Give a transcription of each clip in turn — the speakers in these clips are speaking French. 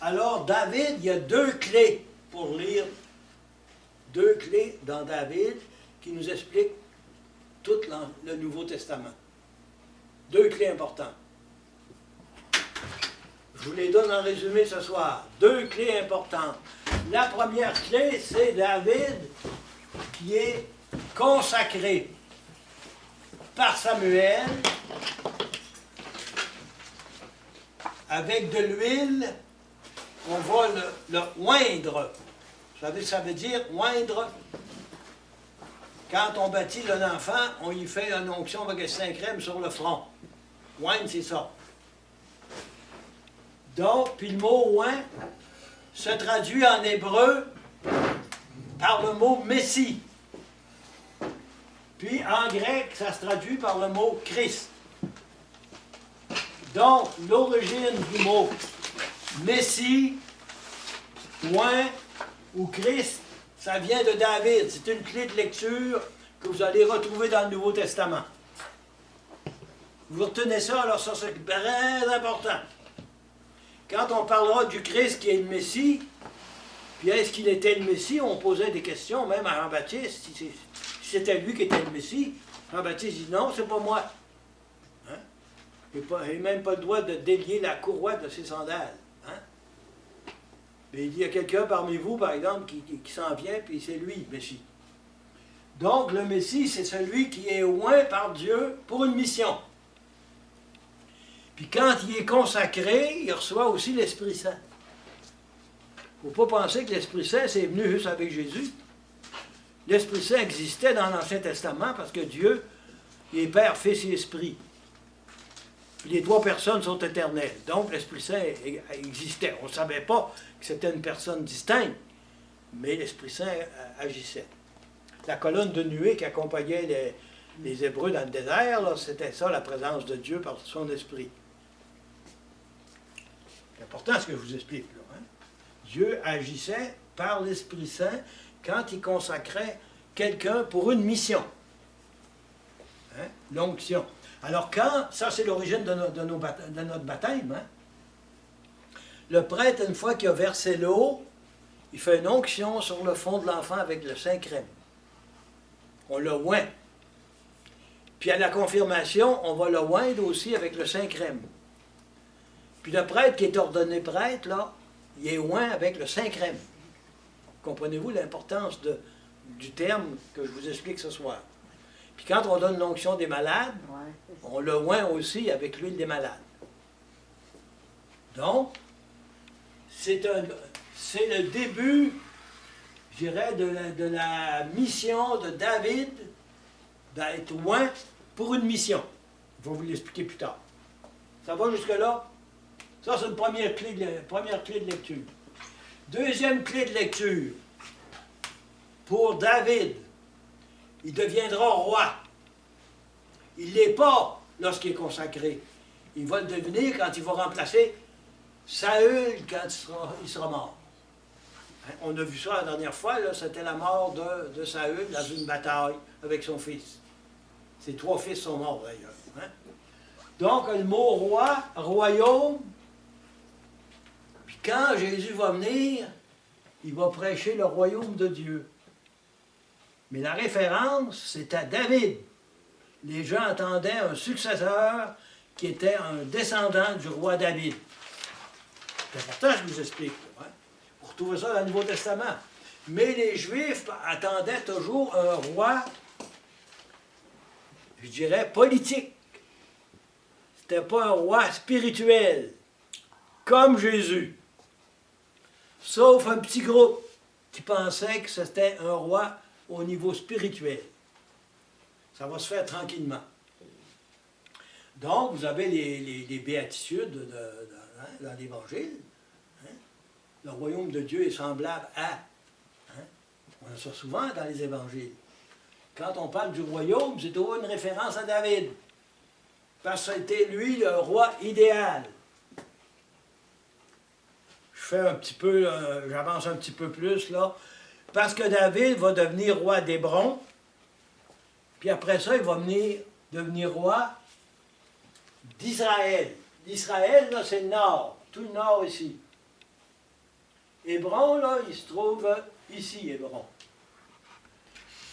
Alors, David, il y a deux clés pour lire. Deux clés dans David qui nous expliquent tout le Nouveau Testament. Deux clés importantes. Je vous les donne en résumé ce soir. Deux clés importantes. La première clé, c'est David qui est consacré par Samuel avec de l'huile. On va le oindre. Vous savez ce que ça veut dire, oindre? Quand on baptise un enfant, on y fait une onction avec un Saint-Crème sur le front. Oindre, c'est ça. Donc, puis le mot oint se traduit en hébreu par le mot Messie. Puis en grec, ça se traduit par le mot Christ. Donc, l'origine du mot Messie, oint ou Christ, ça vient de David. C'est une clé de lecture que vous allez retrouver dans le Nouveau Testament. Vous retenez ça, alors ça c'est très important. Quand on parlera du Christ qui est le Messie, puis est-ce qu'il était le Messie, on posait des questions, même à Jean-Baptiste, si c'était lui qui était le Messie. Jean-Baptiste dit non, c'est pas moi. Hein? Il n'a même pas le droit de délier la courroie de ses sandales. Hein? Mais il y a quelqu'un parmi vous, par exemple, qui s'en vient, puis c'est lui, Messie. Donc, le Messie, c'est celui qui est oint par Dieu pour une mission. Puis quand il est consacré, il reçoit aussi l'Esprit Saint. Il ne faut pas penser que l'Esprit Saint, c'est venu juste avec Jésus. L'Esprit Saint existait dans l'Ancien Testament parce que Dieu, il est Père, Fils et Esprit. Puis les trois personnes sont éternelles. Donc l'Esprit Saint existait. On ne savait pas que c'était une personne distincte, mais l'Esprit Saint agissait. La colonne de nuée qui accompagnait les Hébreux dans le désert, c'était ça, la présence de Dieu par son Esprit. C'est important ce que je vous explique. Là, hein? Dieu agissait par l'Esprit Saint quand il consacrait quelqu'un pour une mission. Hein? L'onction. Alors quand, ça c'est l'origine de notre baptême, hein? Le prêtre, une fois qu'il a versé l'eau, il fait une onction sur le fond de l'enfant avec le Saint-Crème. On le oint. Puis à la confirmation, on va le oindre aussi avec le Saint-Crème. Puis le prêtre qui est ordonné prêtre, là, il est oint avec le Saint-Crème. Comprenez-vous l'importance du terme que je vous explique ce soir? Puis quand on donne l'onction des malades, on le oint aussi avec l'huile des malades. Donc, c'est le début, je dirais, de la mission de David d'être oint pour une mission. Je vais vous l'expliquer plus tard. Ça va jusque-là? Ça, c'est une première clé de lecture. Deuxième clé de lecture. Pour David, il deviendra roi. Il ne l'est pas lorsqu'il est consacré. Il va le devenir quand il va remplacer Saül quand il sera mort. Hein, on a vu ça la dernière fois, c'était la mort de Saül dans une bataille avec son fils. Ses trois fils sont morts d'ailleurs. Hein? Donc le mot roi, royaume, puis quand Jésus va venir, il va prêcher le royaume de Dieu. Mais la référence, c'est à David. Les gens attendaient un successeur qui était un descendant du roi David. C'est important, je vous explique. Hein? Vous retrouvez ça dans le Nouveau Testament. Mais les Juifs attendaient toujours un roi, je dirais, politique. C'était pas un roi spirituel, comme Jésus. Sauf un petit groupe qui pensait que c'était un roi au niveau spirituel. Ça va se faire tranquillement. Donc, vous avez les béatitudes dans l'Évangile. Hein? Le royaume de Dieu est semblable à... Hein? On a ça souvent dans les Évangiles. Quand on parle du royaume, c'est toujours une référence à David. Parce que c'était lui le roi idéal. J'avance un petit peu plus là. Parce que David va devenir roi d'Hébron. Puis après ça, il va devenir roi d'Israël. L'Israël, là, c'est le nord. Tout le nord ici. Hébron, là, il se trouve ici, Hébron.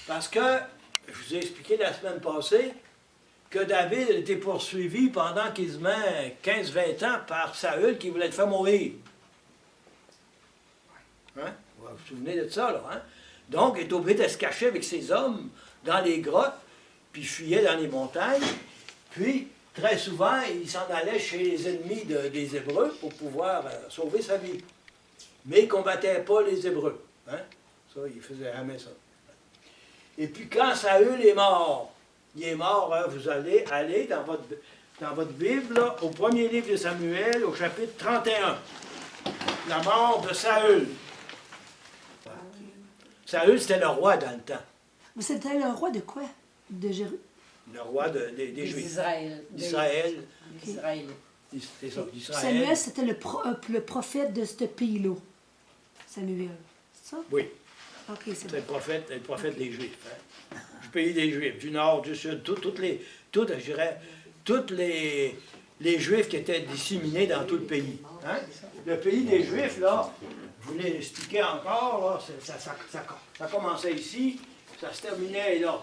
Parce que, je vous ai expliqué la semaine passée, que David a été poursuivi pendant quasiment 15-20 ans par Saül qui voulait le faire mourir. Hein? Vous vous souvenez de ça, là, hein? Donc, il est obligé de se cacher avec ses hommes dans les grottes, puis fuyait dans les montagnes. Puis, très souvent, il s'en allait chez les ennemis des Hébreux pour pouvoir sauver sa vie. Mais il ne combattait pas les Hébreux. Hein? Ça, il faisait jamais ça. Et puis, quand Saül est mort, il est mort, hein, vous allez aller dans votre Bible, là, au premier livre de Samuel, au chapitre 31. La mort de Saül. Saül, c'était le roi dans le temps. Mais c'était le roi de quoi? De Jérusalem? Le roi des Juifs. D'Israël. D'Israël. D'Israël. C'est ça, d'Israël. Samuel, c'était le prophète de ce pays-là. Samuel. C'est ça? Oui, OK, c'est c'est bon. le prophète des Juifs. Hein? Du pays des Juifs, du nord, du sud, tous les Juifs qui étaient disséminés dans tout le pays. Hein? Le pays des Juifs, là, je vous l'ai expliqué encore, là, ça commençait ici, ça se terminait là.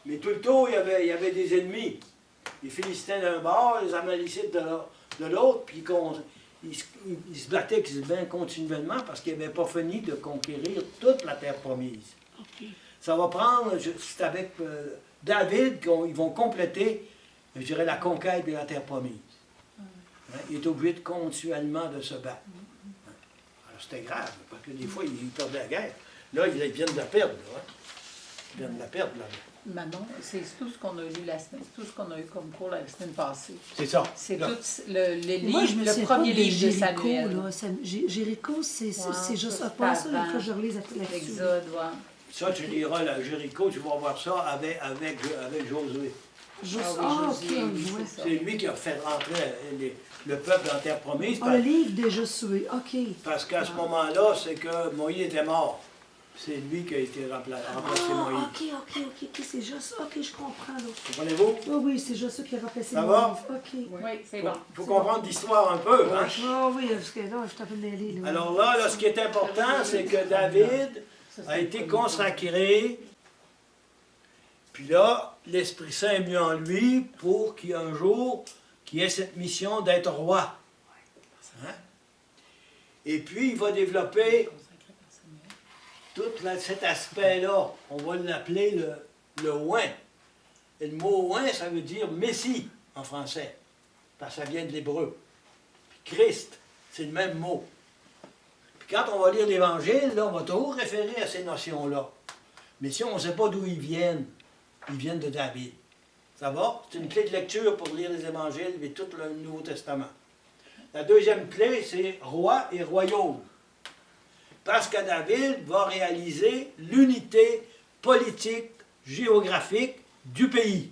Mais tout le tour, il y avait des ennemis. Les Philistins d'un bord, les Amalécites de l'autre, puis ils se battaient bien continuellement parce qu'ils n'avaient pas fini de conquérir toute la terre promise. OK. Ça va prendre, c'est avec David qu'ils vont compléter, je dirais, la conquête de la terre promise. Hein? Il est obligé de continuellement de se battre. Hein? Alors c'était grave, parce que des fois, ils perdaient la guerre. Là, ils viennent de la perdre. Là, hein? Ils viennent de la perdre, là. Manon, c'est tout ce qu'on a lu la semaine, tout ce qu'on a eu comme cours la semaine passée. C'est ça. C'est là. tout les Moi, je livres, me le souviens premier pas de livre de Jéricho, Samuel. là. Jéricho, c'est juste ça, pas ça, c'est il faut avant. que je relise là-dessus. Exode, ouais. Ça, tu liras la Jéricho, tu vas voir ça avec Josué. Ah, OK, Josué, on oui, le voit. c'est ça. C'est lui qui a fait rentrer le peuple dans la terre promise. Ah, le livre de Josué, OK. Parce qu'à ce moment-là, c'est que Moïse était mort. C'est lui qui a été remplacé Moïse. OK, c'est juste, OK, je comprends, là. Comprenez-vous? Oui, c'est juste ça qui a remplacé Ça Moïse. va? OK. Oui, c'est Il bon. faut comprendre l'histoire un peu. Hein? Ah oui, parce que là, je suis un peu mêlée, là. Alors là, ce qui est important, c'est que David a été consacré. Puis là, l'Esprit Saint est venu en lui pour qu'il y ait un jour, qu'il ait cette mission d'être roi. Hein? Et puis, il va développer tout cet aspect-là. On va l'appeler le oint. Et le mot oint, ça veut dire Messie en français, parce que ça vient de l'hébreu. Puis Christ, c'est le même mot. Puis quand on va lire l'Évangile, là, on va toujours référer à ces notions-là. Mais si on ne sait pas d'où ils viennent de David. Ça va? C'est une clé de lecture pour lire les Évangiles et tout le Nouveau Testament. La deuxième clé, c'est roi et royaume. Parce que David va réaliser l'unité politique, géographique du pays.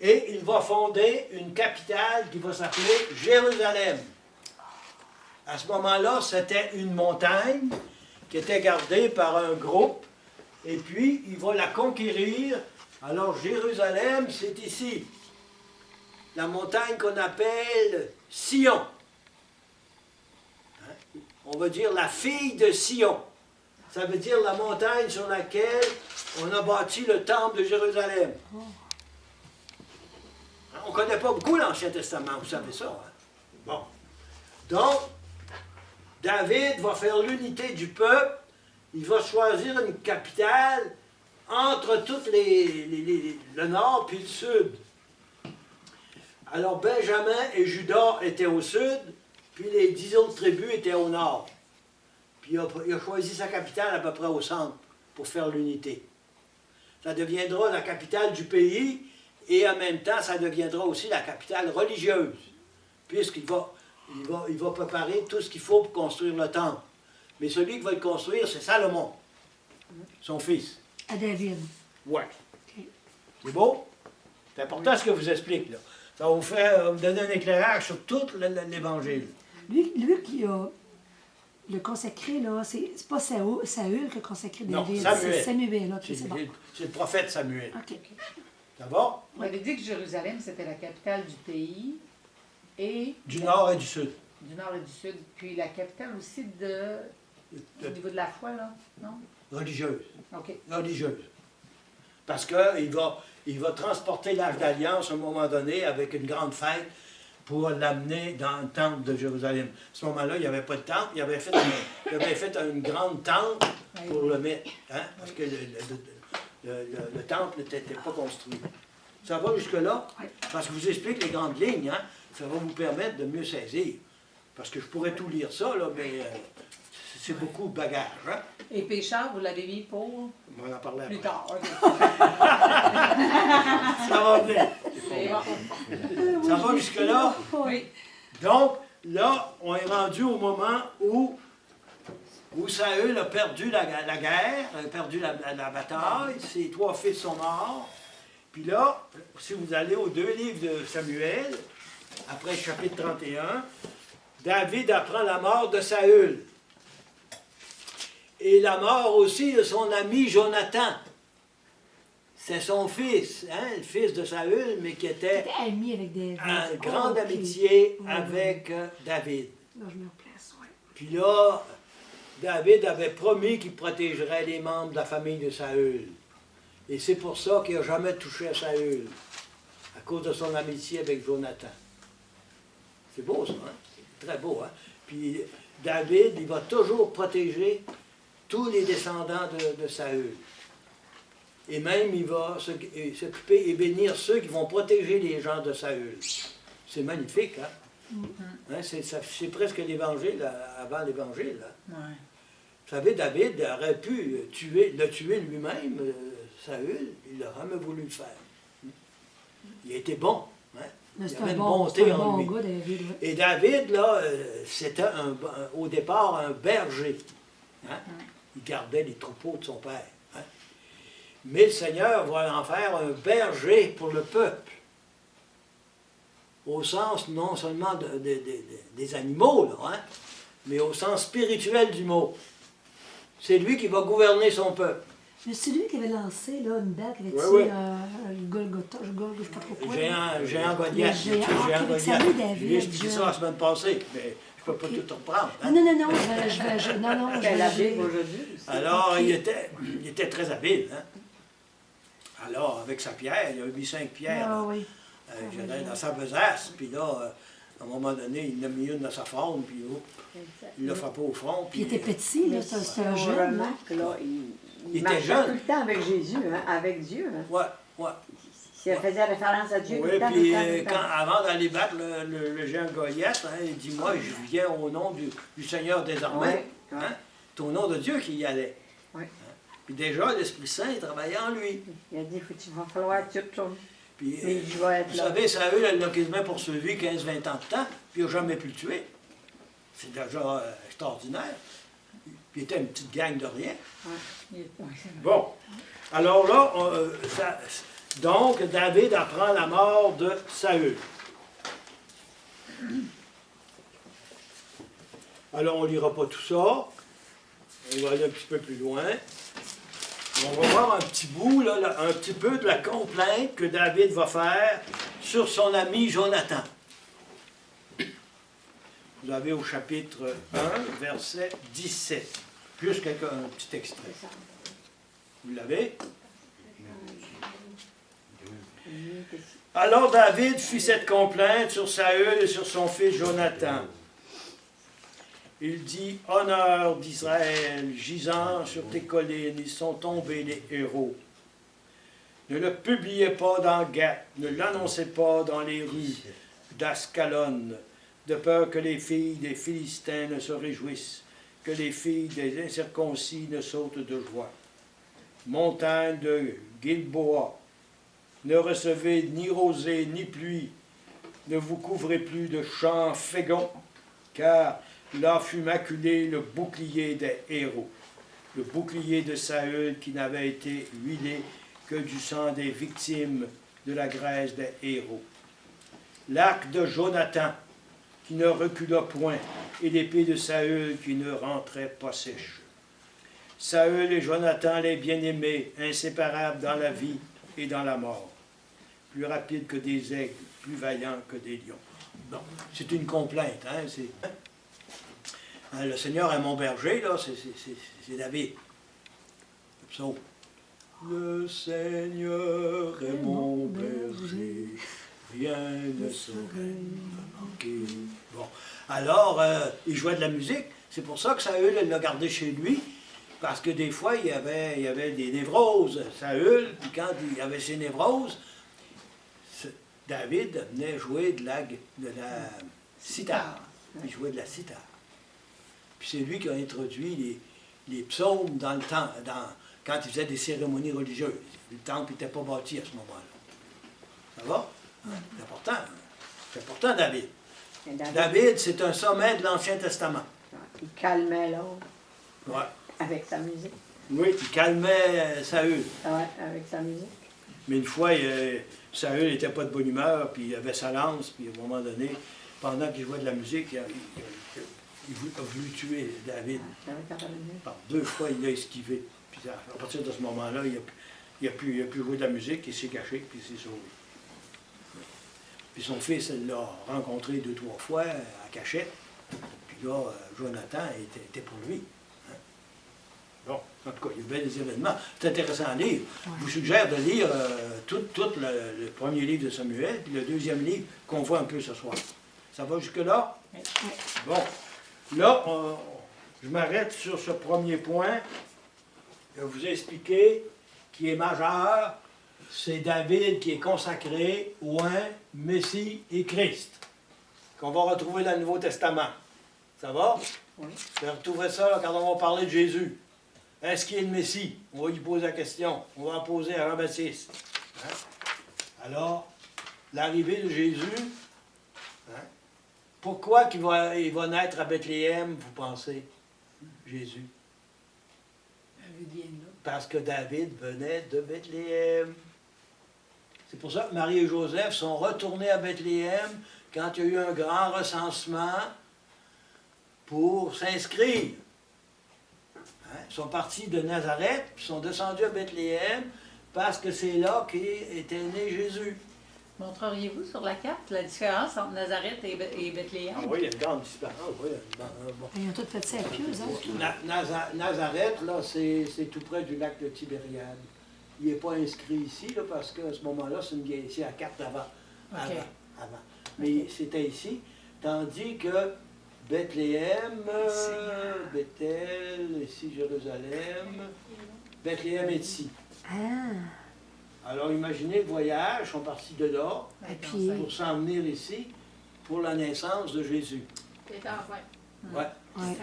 Et il va fonder une capitale qui va s'appeler Jérusalem. À ce moment-là, c'était une montagne qui était gardée par un groupe, et puis il va la conquérir. Alors Jérusalem, c'est ici. La montagne qu'on appelle Sion. Hein? On va dire la fille de Sion. Ça veut dire la montagne sur laquelle on a bâti le temple de Jérusalem. On ne connaît pas beaucoup l'Ancien Testament, vous savez ça. Hein? Bon. Donc, David va faire l'unité du peuple. Il va choisir une capitale entre toutes le nord puis le sud. Alors, Benjamin et Juda étaient au sud, puis les 10 autres tribus étaient au nord. Puis il a choisi sa capitale à peu près au centre pour faire l'unité. Ça deviendra la capitale du pays et en même temps, ça deviendra aussi la capitale religieuse, puisqu'il va préparer tout ce qu'il faut pour construire le temple. Mais celui qui va le construire, c'est Salomon, son fils. À David. Ouais. OK. C'est beau? C'est important ce que je vous explique, là. Ça va vous donner un éclairage sur tout l'Évangile. Lui qui a le consacré, là, c'est pas Saül qui a consacré Non, David. Samuel. C'est Samuel, OK, C'est c'est bon. c'est le prophète Samuel. OK. Ça va? On avait dit que Jérusalem, c'était la capitale du pays et Du nord et du sud. Du nord et du sud. Puis la capitale aussi au niveau de la foi, là, non? Religieuse. OK. Religieuse. Parce qu'il va transporter l'Arche d'Alliance à un moment donné avec une grande fête pour l'amener dans le temple de Jérusalem. À ce moment-là, il n'y avait pas de temple, il avait fait une grande tente pour le mettre, hein, parce que le temple n'était pas construit. Ça va jusque-là? Parce que je vous explique les grandes lignes, hein, ça va vous permettre de mieux saisir. Parce que je pourrais tout lire ça, là, mais c'est beaucoup de bagage. Hein? Et pécheur, vous l'avez mis pour On va en parler plus après. tard. OK. Ça va venir. C'est bon. Ça va jusque-là? Oui. Donc, là, on est rendu au moment où Saül a perdu la guerre, a perdu la bataille, ses 3 fils sont morts. Puis là, si vous allez aux 2 livres de Samuel, après le chapitre 31, David apprend la mort de Saül. Et la mort aussi de son ami Jonathan. C'est son fils, hein, le fils de Saül, mais qui était ami avec David. en grande Ok. amitié Ouais, avec David. Là, je me replace, oui. Puis là, David avait promis qu'il protégerait les membres de la famille de Saül. Et c'est pour ça qu'il n'a jamais touché à Saül, à cause de son amitié avec Jonathan. C'est beau ça, hein? C'est très beau, hein? Puis David, il va toujours protéger tous les descendants de Saül. Et même, il va s'occuper et bénir ceux qui vont protéger les gens de Saül. C'est magnifique, hein? Hein, c'est presque l'Évangile, avant l'Évangile. Hein? Ouais. Vous savez, David aurait pu le tuer lui-même, Saül, il n'a jamais voulu le faire. Il était bon. Hein? Mais Il c'est avait un une bon, bonté c'est un en bon lui. gars, David. Oui. Et David, là, c'était au départ un berger. Hein? Il gardait les troupeaux de son père. Hein? Mais le Seigneur va en faire un berger pour le peuple. Au sens non seulement des animaux, là, hein? Mais au sens spirituel du mot. C'est lui qui va gouverner son peuple. Mais c'est lui qui avait lancé là, une balle qui avait Ouais, tué ouais. le Golgotha, je ne sais pas trop quoi. Géant Goliath. Le géant. Ah, ok, salut, David, Je lui ai expliqué John. ça la semaine passée, mais je ne peux Ok. pas tout reprendre. hein. Non, non, non, je Ben, la vais. Bible aujourd'hui. aussi. Alors, Ok. il était très habile. Hein? Alors, avec sa pierre, il a mis 5 pierres Ah oui. je dirais, dans sa besace. Puis là, à un moment donné, il en a mis une dans sa forme, puis il l'a frappé au front. Puis il était petit, là, c'était un on jeune, là. remarque, là, Il était marchait jeune. tout le temps avec Jésus, hein, avec Dieu. Hein. Ouais, ouais. S'il faisait référence à Dieu tout Oui, le temps, tout puis le temps, tout le temps. avant d'aller battre le géant Goliath, hein, il dit, moi, je viens au nom du Seigneur des armées. Ouais, ouais. Hein? C'est au nom de Dieu qu'il y allait. Ouais. Hein? Puis déjà, l'Esprit Saint il travaillait en lui. Il a dit, il va falloir que tu retournes. Puis, Mais il va être vous là. savez, Saül, elle l'a quasiment poursuivi 15-20 ans de temps, puis il n'a jamais pu le tuer. C'est déjà extraordinaire. Puis il était une petite gang de rien. Ouais, c'est vrai. Bon. Alors là, donc, David apprend la mort de Saül. Alors, on ne lira pas tout ça. On va aller un petit peu plus loin. On va voir un petit bout, là, un petit peu de la complainte que David va faire sur son ami Jonathan. Vous avez au chapitre 1, verset 17. Juste un petit extrait. Vous l'avez? Alors David fit cette complainte sur Saül et sur son fils Jonathan. Il dit, « Honneur d'Israël, gisant sur tes collines, ils sont tombés les héros. Ne le publiez pas dans Gath, ne l'annoncez pas dans les rues d'Ascalon, de peur que les filles des Philistins ne se réjouissent, que les filles des incirconcis ne sautent de joie. Montagne de Gilboa, ne recevez ni rosée ni pluie, ne vous couvrez plus de champs féconds, car là fut maculé le bouclier des héros, le bouclier de Saül qui n'avait été huilé que du sang des victimes de la graisse des héros. L'arc de Jonathan qui ne recula point, et l'épée de Saül qui ne rentrait pas sèche. Saül et Jonathan, les bien-aimés, inséparables dans la vie et dans la mort, plus rapides que des aigles, plus vaillants que des lions. Bon, c'est une complainte. Hein, le Seigneur est mon berger, là, c'est David. Le psaume. Le Seigneur est mon berger, rien ne saurait me manquer. Bon, alors, il jouait de la musique. C'est pour ça que Saül l'a gardé chez lui, parce que des fois, il y avait des névroses. Saül, puis quand il y avait ses névroses, David venait jouer de la cithare. Il jouait de la cithare. Puis c'est lui qui a introduit les psaumes dans le temps, quand il faisait des cérémonies religieuses. Le temple n'était pas bâti à ce moment-là. Ça va? C'est important. Hein? C'est important, David. David, c'est un sommet de l'Ancien Testament. Il calmait l'autre Ouais. avec sa musique. Oui, il calmait Saül. Ouais, avec sa musique. Mais une fois, Saül n'était pas de bonne humeur, puis il avait sa lance, puis à un moment donné, pendant qu'il jouait de la musique, il a voulu tuer David. Par 2 fois, il l'a esquivé. Puis à partir de ce moment-là, il a pu jouer de la musique, il s'est caché, puis il s'est sauvé. Puis son fils l'a rencontré 2-3 fois à cachette. Puis là, Jonathan était pour lui. Hein? Bon, en tout cas, il y a bien des événements. C'est intéressant à lire. Je vous suggère de lire tout le premier livre de Samuel, puis le deuxième livre qu'on voit un peu ce soir. Ça va jusque-là? Oui. Bon. Là, je m'arrête sur ce premier point. Je vais vous expliquer qui est majeur. C'est David qui est consacré, oint, Messie et Christ, qu'on va retrouver dans le Nouveau Testament. Ça va? Oui. Vous allez retrouver ça là, quand on va parler de Jésus. Est-ce qu'il est le Messie? On va lui poser la question. On va la poser à Jean-Baptiste. Hein? Alors, l'arrivée de Jésus, hein? Pourquoi il va naître à Bethléem, vous pensez, Jésus? Parce que David venait de Bethléem. C'est pour ça que Marie et Joseph sont retournés à Bethléem quand il y a eu un grand recensement pour s'inscrire. Hein? Ils sont partis de Nazareth, puis sont descendus à Bethléem parce que c'est là qu'était né Jésus. Montreriez-vous sur la carte la différence entre Nazareth et Bethléem? Ah oui, il y a une grande différence. Oui, bon. Ils ont tous fait ça avec eux, autres. Nazareth, là, c'est tout près du lac de Tibériade. Il n'est pas inscrit ici, là, parce qu'à ce moment-là, c'est la carte avant. OK. Avant. Mais c'était ici. Tandis que Bethléem, Bethel, ici Jérusalem, Bethléem est ici. Ah, Alors imaginez le voyage, ils sont partis de là et puis, pour s'en venir ici pour la naissance de Jésus. Ouais. ouais.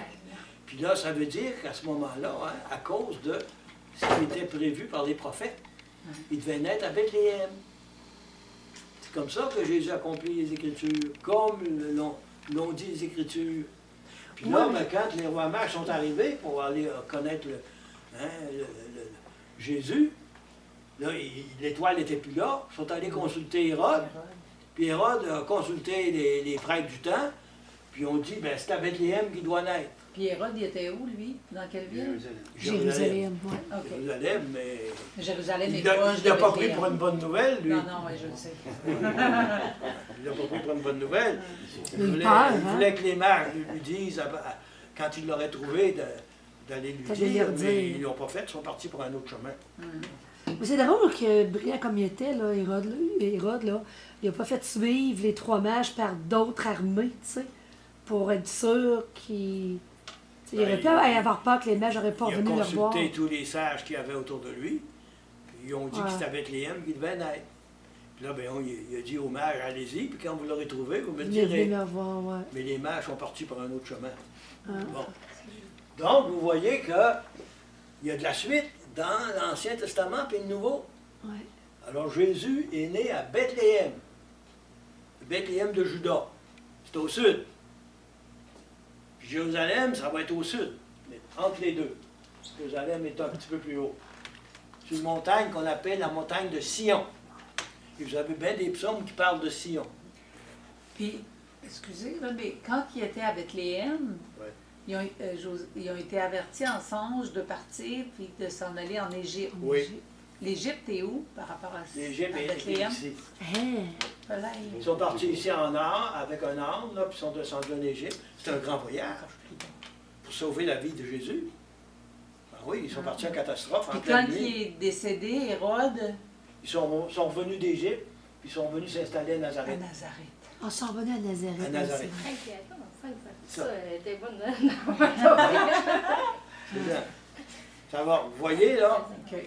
Puis là, ça veut dire qu'à ce moment-là, hein, à cause de ce qui était prévu par les prophètes, il devait naître à Bethléem. C'est comme ça que Jésus accomplit les Écritures, comme l'ont dit les Écritures. Puis là, ben, quand les rois mages sont arrivés pour aller connaître Jésus, là, l'étoile n'était plus là, ils sont allés consulter Hérode, puis Hérode a consulté les prêtres du temps, puis on dit, ben, c'est à Bethléem qu'il doit naître. Puis Hérode, il était où, lui? Dans quelle ville? Jérusalem, ouais. OK. Jérusalem, mais Jérusalem est il proche ne de l'a pas pris Bethléem. pour une bonne nouvelle, lui. Non, non, oui, je le sais. Il ne l'a pas pris pour une bonne nouvelle. Il peur, Il voulait que les mages lui disent, quand ils l'auraient trouvé, d'aller lui dire, mais ils ne l'ont pas fait, ils sont partis pour un autre chemin. Mais c'est drôle que, brillant comme il était, là, Hérode, là, il n'a pas fait suivre les 3 mages par d'autres armées, tu sais, pour être sûr qu'il... Il aurait pu avoir peur que les mages n'auraient pas Il a venu le voir. consulté tous les sages qu'il y avait autour de lui, puis ils ont dit que c'était à Bethléem qu'il devait naître. Puis là, ben, il a dit aux mages, allez-y, puis quand vous l'aurez trouvé, vous me le Il est venu direz. le voir, ouais. Mais les mages sont partis par un autre chemin. Ah. Bon. Donc, vous voyez qu'il y a de la suite dans l'Ancien Testament puis le Nouveau. Ouais. Alors, Jésus est né à Bethléem. Bethléem de Juda. C'est au sud. Puis Jérusalem, ça va être au sud, mais entre les deux. Jérusalem est un petit peu plus haut. C'est une montagne qu'on appelle la montagne de Sion. Et vous avez bien des psaumes qui parlent de Sion. Puis, excusez, là, mais quand ils étaient à Bethléem, Ouais. ils ont été avertis en songe de partir puis de s'en aller en Égypte. Oui. L'Égypte est où par rapport à L'Égypte à est Bethléem? ici. Hein? Voilà, Ils sont partis ici en âne, avec un âne, là, puis ils sont descendus en Égypte. C'est un grand voyage pour sauver la vie de Jésus. Ben oui, ils sont partis en catastrophe, en Puis quand pleine nuit. il est décédé, Hérode, Ils sont revenus d'Égypte, puis ils sont venus s'installer à à Nazareth. Nazareth. On s'en revenait à Nazareth. À Nazareth. aussi. Hey, puis attends, Ça. ça, elle était bonne. C'est ça. Ça va, vous voyez, là, OK.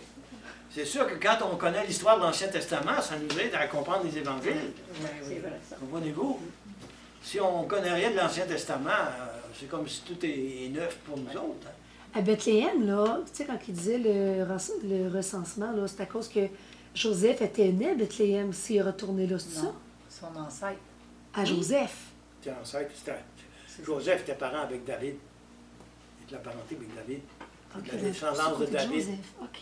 c'est sûr que quand on connaît l'histoire de l'Ancien Testament, ça nous aide à comprendre les évangiles. C'est vrai, ça. Comprenez-vous? Si on ne connaît rien de l'Ancien Testament, c'est comme si tout est neuf pour nous autres. Hein. À Bethléem, là, tu sais, quand il disait le recensement, là, c'est à cause que Joseph était né à Bethléem s'il est retourné là, c'est ça? Non, son ancêtre. À Joseph. C'était ancêtre, Joseph était parent avec David. Il était la parenté avec David. Ok, La là, descendance de c'est côté David. Joseph. OK.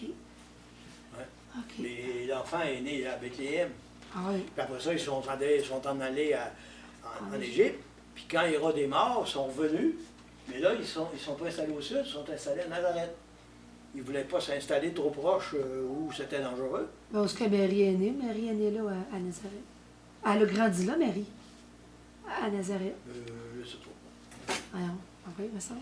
Ouais. OK. Mais l'enfant est né à Bethléem. Ah oui. Puis après ça, ils sont en allés en Égypte. Puis quand Hérode est mort, ils sont revenus. Mais là, ils sont pas installés au sud, ils sont installés à Nazareth. Ils ne voulaient pas s'installer trop proche où c'était dangereux. Ben, où est-ce que Marie est née? Marie est née là, à Nazareth. Elle a grandi là, Marie. À Nazareth. Je sais pas. Voyons. Ah oui, il me semble.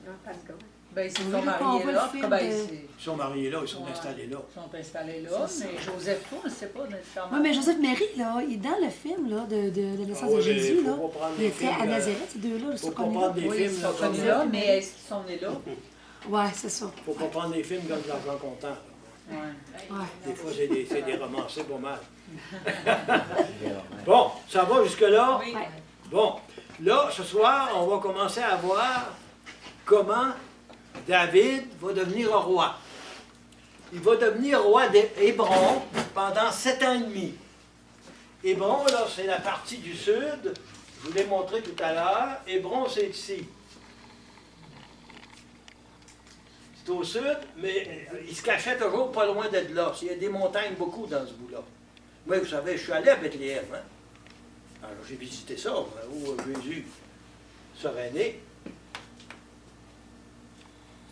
Non, pas de gars. Ben, ils se Oui, sont là, on mariés voit là. le film Ben, de- Ils sont mariés là, ils sont Ouais. installés là. Ils sont installés là, C'est ça. mais Joseph, toi, on ne sait pas nécessairement. Oui, mais Joseph-Marie, là, il est dans le film là, de la naissance Ah oui, de Jésus, mais là. faut pas prendre Il les était films, à Nazareth, ces deux-là, faut c'est pas qu'on est là. prendre des Oui, films ils sont comme connus ça. là, mais est-ce qu'ils sont nés là? Ouais, c'est ça. Faut pas prendre des films comme de l'argent comptant. là. Ouais. Ouais. Des fois, c'est des romancés pas mal. Bon, ça va jusque-là? Oui. Ouais. Bon, là, ce soir, on va commencer à voir comment David va devenir roi. Il va devenir roi d'Hébron pendant 7 ans et demi. Hébron, là, c'est la partie du sud. Je vous l'ai montré tout à l'heure. Hébron, c'est ici. C'est au sud, mais il se cachait toujours pas loin d'être là. Il y a des montagnes beaucoup dans ce bout-là. Moi, vous savez, je suis allé à Bethléem. Hein? Alors, j'ai visité ça, où Jésus serait né.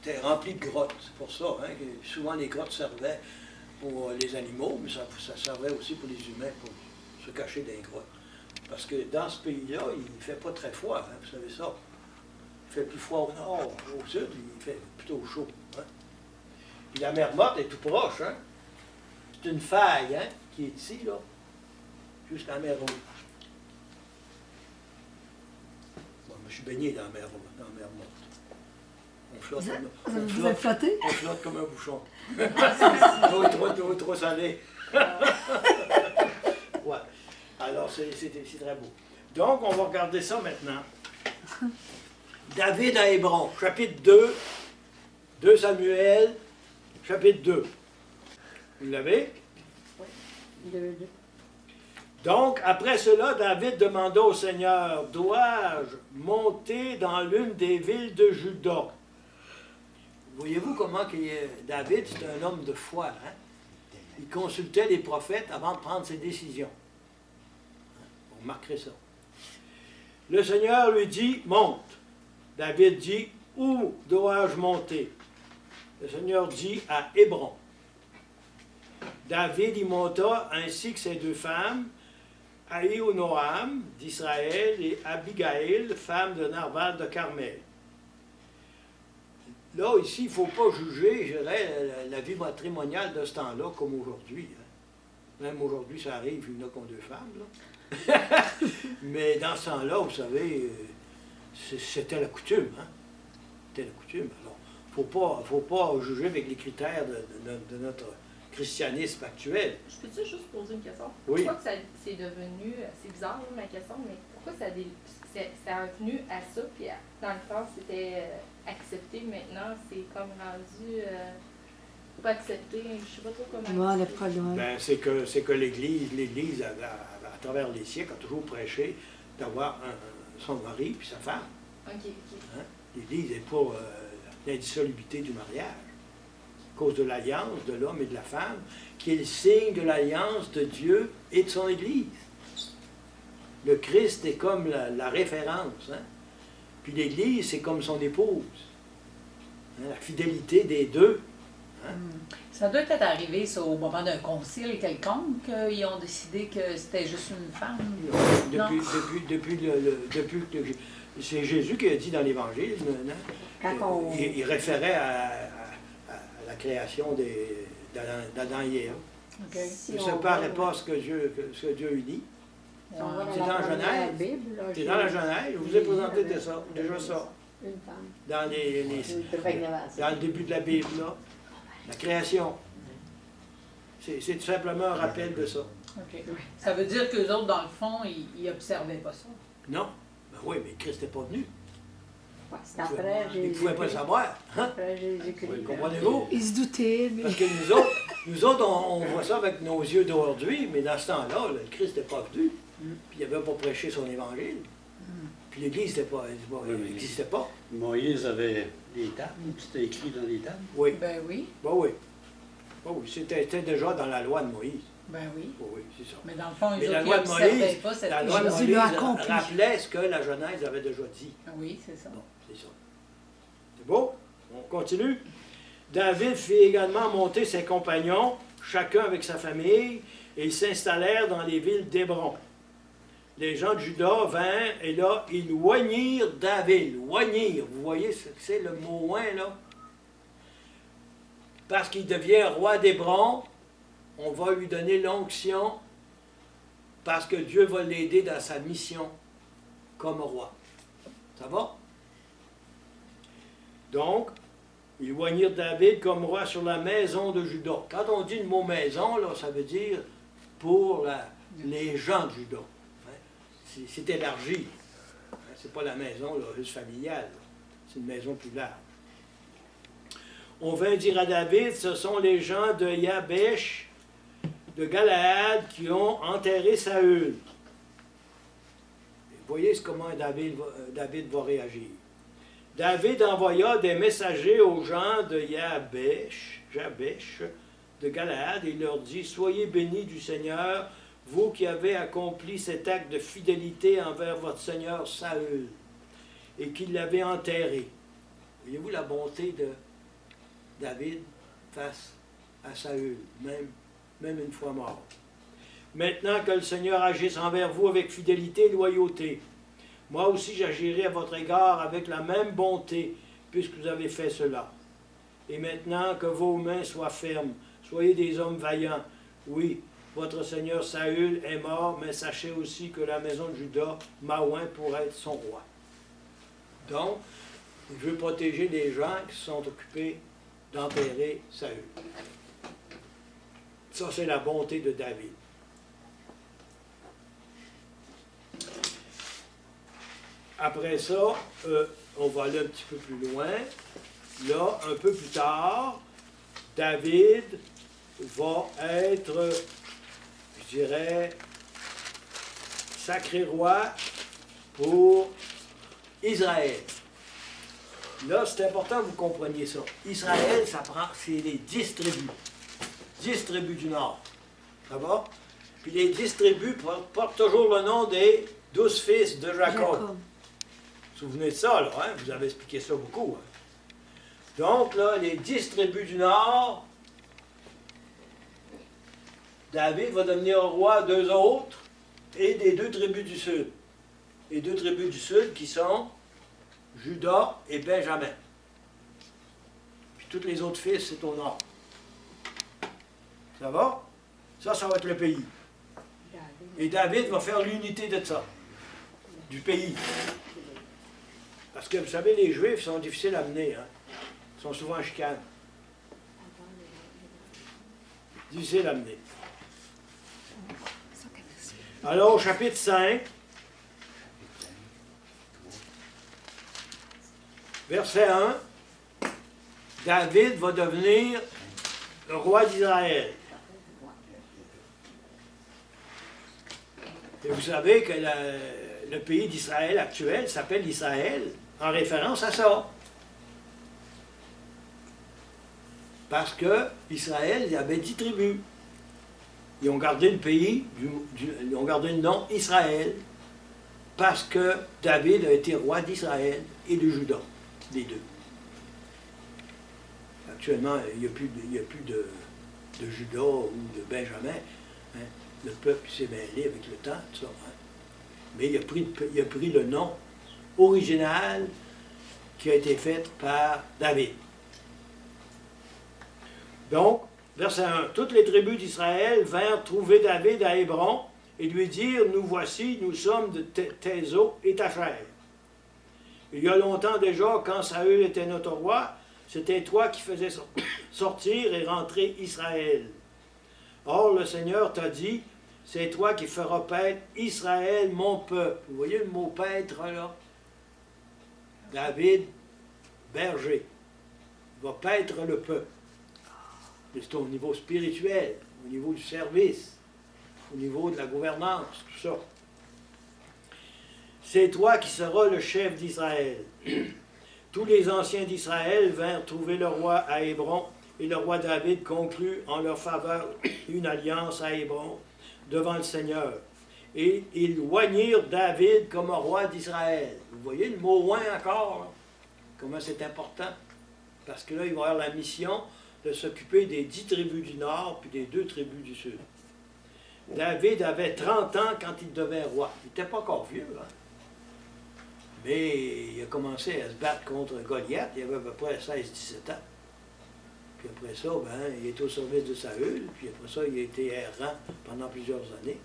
C'était rempli de grottes, c'est pour ça. Hein, que souvent, les grottes servaient pour les animaux, mais ça servait aussi pour les humains, pour se cacher dans les grottes. Parce que dans ce pays-là, il ne fait pas très froid, hein, vous savez ça. Il fait plus froid au nord, au sud, il fait plutôt chaud. Hein. Puis la mer Morte est tout proche. Hein. C'est une faille hein, qui est ici, là, jusqu'à la mer Rouge. Bon, moi, je suis baigné dans la mer Morte. On flotte, Vous êtes flotté? on flotte comme un bouchon. L'eau est trop salée. Ouais. Alors, c'est très beau. Donc, on va regarder ça maintenant. David à Hébron, chapitre 2, 2 Samuel, chapitre 2. Vous l'avez? Deux. Donc, après cela, David demanda au Seigneur, dois-je monter dans l'une des villes de Juda? Voyez-vous comment David, c'est un homme de foi. Hein? Il consultait les prophètes avant de prendre ses décisions. Vous remarquerez ça. Le Seigneur lui dit, monte. David dit, où dois-je monter? Le Seigneur dit, à Hébron. David y monta ainsi que ses 2 femmes, Ahinoam d'Israël et Abigail, femme de Nabal de Carmel. Là, ici, il ne faut pas juger, je dirais, la vie matrimoniale de ce temps-là comme aujourd'hui. Hein. Même aujourd'hui, ça arrive, il n'y en a qu'ont 2 femmes. Là. Mais dans ce temps-là, vous savez, c'était la coutume. Hein. C'était la coutume. Alors, il ne faut pas juger avec les critères de notre christianisme actuel. Je peux-tu juste poser une question? Oui. Pourquoi que ça c'est devenu, c'est bizarre ma question, mais pourquoi ça est venu à ça, puis dans le temps c'était accepté, maintenant c'est comme rendu pas accepté, je sais pas trop comment. Ouais, le expliquer. problème. Ben, c'est que l'Église, à travers les siècles, a toujours prêché d'avoir son mari puis sa femme. Ok. Hein? L'Église n'est pas l'indissolubilité du mariage. À cause de l'alliance de l'homme et de la femme, qui est le signe de l'alliance de Dieu et de son Église. Le Christ est comme la référence. Hein? Puis l'Église, c'est comme son épouse. Hein? La fidélité des deux Ça doit être arrivé, ça, au moment d'un concile quelconque, qu'ils ont décidé que c'était juste une femme. Depuis que c'est Jésus qui a dit dans l'Évangile, Quand il référait à la création d'Adam et Ève. OK. si Ne on séparez va- pas ce que Dieu unit. si on va C'est la dans première Genèse. Bible, là, C'est j'ai- dans la Genèse, je vous ai présenté j'ai- déjà ça. Une femme. Dans dans le début de la Bible, là. La création. C'est tout simplement un rappel de ça. OK. Ça veut dire qu'eux autres, dans le fond, ils observaient pas ça. Non? Ben oui, mais Christ n'est pas venu. Ouais, c'est après Il ne pouvait pas le Jésus-Christ. savoir. Hein? Après Jésus-Christ. Comprenez-vous? Il se doutait, mais. Parce que nous autres on voit ça avec nos yeux d'aujourd'hui, mais dans ce temps-là, le Christ n'était pas venu. Puis il n'avait pas prêché son évangile. Puis l'Église n'existait pas. Moïse avait des tables, c'était écrit dans les tables. Oui, Ben oui, ben oui. Ben oui, c'était déjà dans la loi de Moïse. ben oui. Ben oui, c'est ça. Mais dans le fond, Mais eux la autres, loi ils de observaient Moïse, pas cette la loi de loi. Jésus Moïse l'a accompli. rappelait ce que la Genèse avait déjà dit. Oui, c'est ça. Bon, c'est ça. C'est beau? On continue. David fit également monter ses compagnons, chacun avec sa famille, et ils s'installèrent dans les villes d'Hébron. Les gens de Juda vinrent, et là, ils oignirent David. Oignir, vous voyez ce que c'est le mot oint, là? Parce qu'il devient roi d'Hébron, on va lui donner l'onction, parce que Dieu va l'aider dans sa mission comme roi. Ça va? Donc, ils oignirent David comme roi sur la maison de Juda. Quand on dit le mot maison, là, ça veut dire pour les gens de Juda. Hein? C'est élargi. Hein? C'est pas la maison là, juste familiale. C'est une maison plus large. On vint dire à David, ce sont les gens de Yabesh, de Galaad, qui ont enterré Saül. Vous voyez comment David va réagir. David envoya des messagers aux gens de Jabesh de Galaad, et il leur dit, soyez bénis du Seigneur, vous qui avez accompli cet acte de fidélité envers votre Seigneur Saül, et qui l'avez enterré. Voyez-vous la bonté de David face à Saül, même une fois mort. Maintenant que le Seigneur agisse envers vous avec fidélité et loyauté, moi aussi j'agirai à votre égard avec la même bonté, puisque vous avez fait cela. Et maintenant que vos mains soient fermes, soyez des hommes vaillants. Oui, votre Seigneur Saül est mort, mais sachez aussi que la maison de Juda m'a oint pour être son roi. Donc, il veut protéger les gens qui se sont occupés d'enterrer Saül. Ça, c'est la bonté de David. Après ça, on va aller un petit peu plus loin. Là, un peu plus tard, David va être, je dirais, sacré roi pour Israël. Là, c'est important que vous compreniez ça. Israël, c'est les 10 tribus. 10 tribus du Nord. Ça va? Puis les 10 tribus portent toujours le nom des 12 fils de Jacob. Vous vous souvenez de ça, là, hein? Vous avez expliqué ça beaucoup. Hein? Donc, là, les 10 tribus du Nord, David va devenir roi d'eux autres et des 2 tribus du Sud. Les 2 tribus du Sud qui sont Juda et Benjamin. Puis tous les autres fils, c'est au Nord. Ça va? Ça va être le pays. Et David va faire l'unité de ça, du pays. Parce que, vous savez, les Juifs sont difficiles à mener. Hein? Ils sont souvent en chicane. Difficiles à mener. Alors, au chapitre 5, verset 1, David va devenir le roi d'Israël. Et vous savez que le pays d'Israël actuel s'appelle Israël en référence à ça. Parce que Israël, il y avait 10 tribus. Ils ont gardé le pays, ils ont gardé le nom Israël, parce que David a été roi d'Israël et de Juda, les deux. actuellement, il n'y a plus de Judas ou de Benjamin. Hein. Le peuple s'est mêlé avec le temps, tout ça. Hein. Mais il a pris le nom original qui a été fait par David. Donc, verset 1. Toutes les tribus d'Israël vinrent trouver David à Hébron et lui dire, nous voici, nous sommes de tes os et ta chair. Il y a longtemps déjà, quand Saül était notre roi, c'était toi qui faisais sortir et rentrer Israël. Or, le Seigneur t'a dit, c'est toi qui feras paître Israël, mon peuple. Vous voyez le mot paître là? David, berger, va paître le peuple. C'est au niveau spirituel, au niveau du service, au niveau de la gouvernance, tout ça. C'est toi qui seras le chef d'Israël. Tous les anciens d'Israël vinrent trouver le roi à Hébron, et le roi David conclut en leur faveur une alliance à Hébron devant le Seigneur. Et ils oignirent David comme roi d'Israël. Vous voyez le mot oint encore, là? Comment c'est important. Parce que là, il va avoir la mission de s'occuper des 10 tribus du Nord puis des 2 tribus du Sud. David avait 30 ans quand il devint roi. Il n'était pas encore vieux, hein? Mais il a commencé à se battre contre Goliath. Il avait à peu près 16-17 ans. Puis après ça, ben, il était au service de Saül. Puis après ça, il a été errant pendant plusieurs années.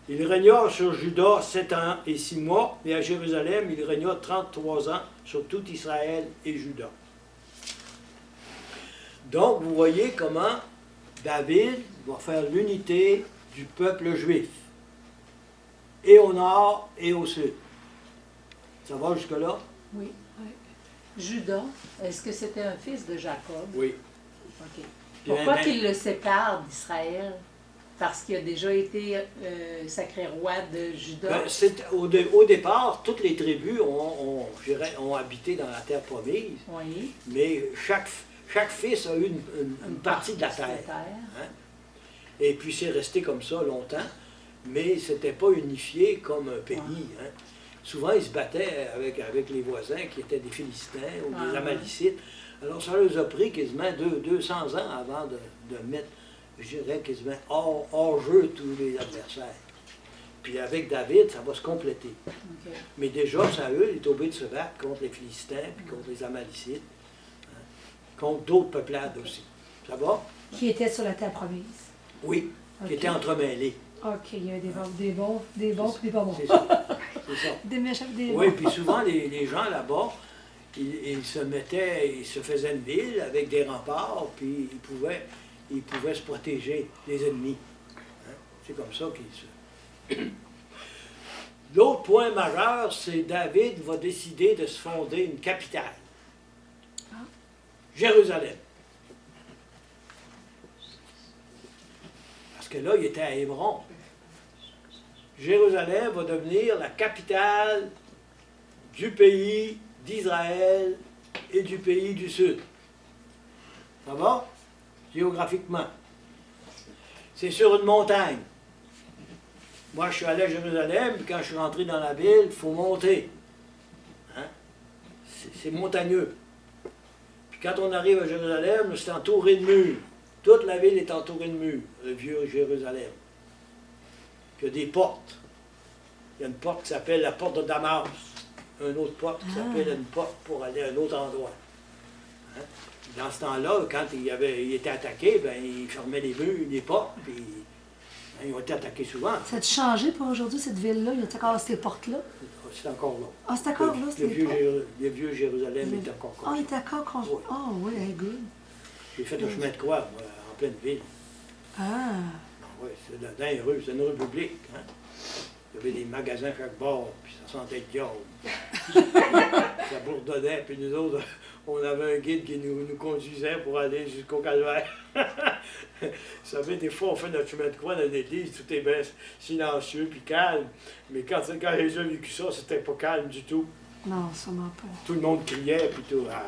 Il régna sur Juda 7 ans et 6 mois, et à Jérusalem, il régna 33 ans sur tout Israël et Juda. Donc, vous voyez comment David va faire l'unité du peuple juif, et au nord et au sud. Ça va jusque-là? Oui. Judas, est-ce que c'était un fils de Jacob? Oui. OK. Puis Pourquoi ben, qu'il le sépare d'Israël? Parce qu'il a déjà été sacré roi de Juda? Au départ, toutes les tribus ont habité dans la terre promise, Oui. mais chaque fils a eu une partie de la terre. Hein? Et puis c'est resté comme ça longtemps, mais ce n'était pas unifié comme un pays. Hein? Souvent, ils se battaient avec les voisins qui étaient des Philistins ou des Amalicites. Alors ça leur a pris quasiment 200 ans avant de mettre, je dirais, quasiment hors jeu tous les adversaires. Puis avec David, ça va se compléter. Okay. Mais déjà, Saül est obligé de se battre contre les Philistins, puis contre les Amalicites, hein, contre d'autres peuplades aussi. Ça va? Qui était sur la terre promise. Oui, qui étaient entremêlés. OK, il y a des bons puis des pas bons. C'est ça. C'est ça. Des méchants et des Oui, bons. puis souvent, les gens là-bas, ils se faisaient une ville avec des remparts, puis ils pouvaient se protéger des ennemis. Hein? C'est comme ça qu'ils se... L'autre point majeur, c'est David va décider de se fonder une capitale. Jérusalem. Parce que là, il était à Hébron. Jérusalem va devenir la capitale du pays d'Israël et du pays du Sud. Ça va? Géographiquement. C'est sur une montagne. Moi, je suis allé à Jérusalem, puis quand je suis rentré dans la ville, il faut monter. Hein? C'est montagneux. Puis quand on arrive à Jérusalem, c'est entouré de murs. Toute la ville est entourée de murs, le vieux Jérusalem. Il y a des portes. Il y a une porte qui s'appelle la porte de Damas. Une autre porte qui s'appelle une porte pour aller à un autre endroit. Hein? Dans ce temps-là, quand il était attaqué, ben, ils fermaient les murs, les portes, puis hein, ils ont été attaqués souvent. Ça a aujourd'hui pour aujourd'hui, cette ville-là? Il y a encore ces portes-là? C'est encore là. Ah, c'est encore là, c'est les portes? Le vieux Jérusalem est encore Ah, comme il est encore construit. Oui. Ah, oui, hey, good. J'ai fait le chemin de croix, moi, en pleine ville. Ah, Oui, c'est dans les rues, c'est une rue publique. Hein? Il y avait des magasins à chaque bord, puis ça sentait le diable. Ça bourdonnait, puis nous autres, on avait un guide qui nous conduisait pour aller jusqu'au calvaire. Vous savez, des fois, on fait notre chemin de croix dans l'église, tout est bien silencieux puis calme. Mais quand les gens ont vécu ça, c'était pas calme du tout. non, sûrement pas. Tout le monde criait, puis tout. Ah,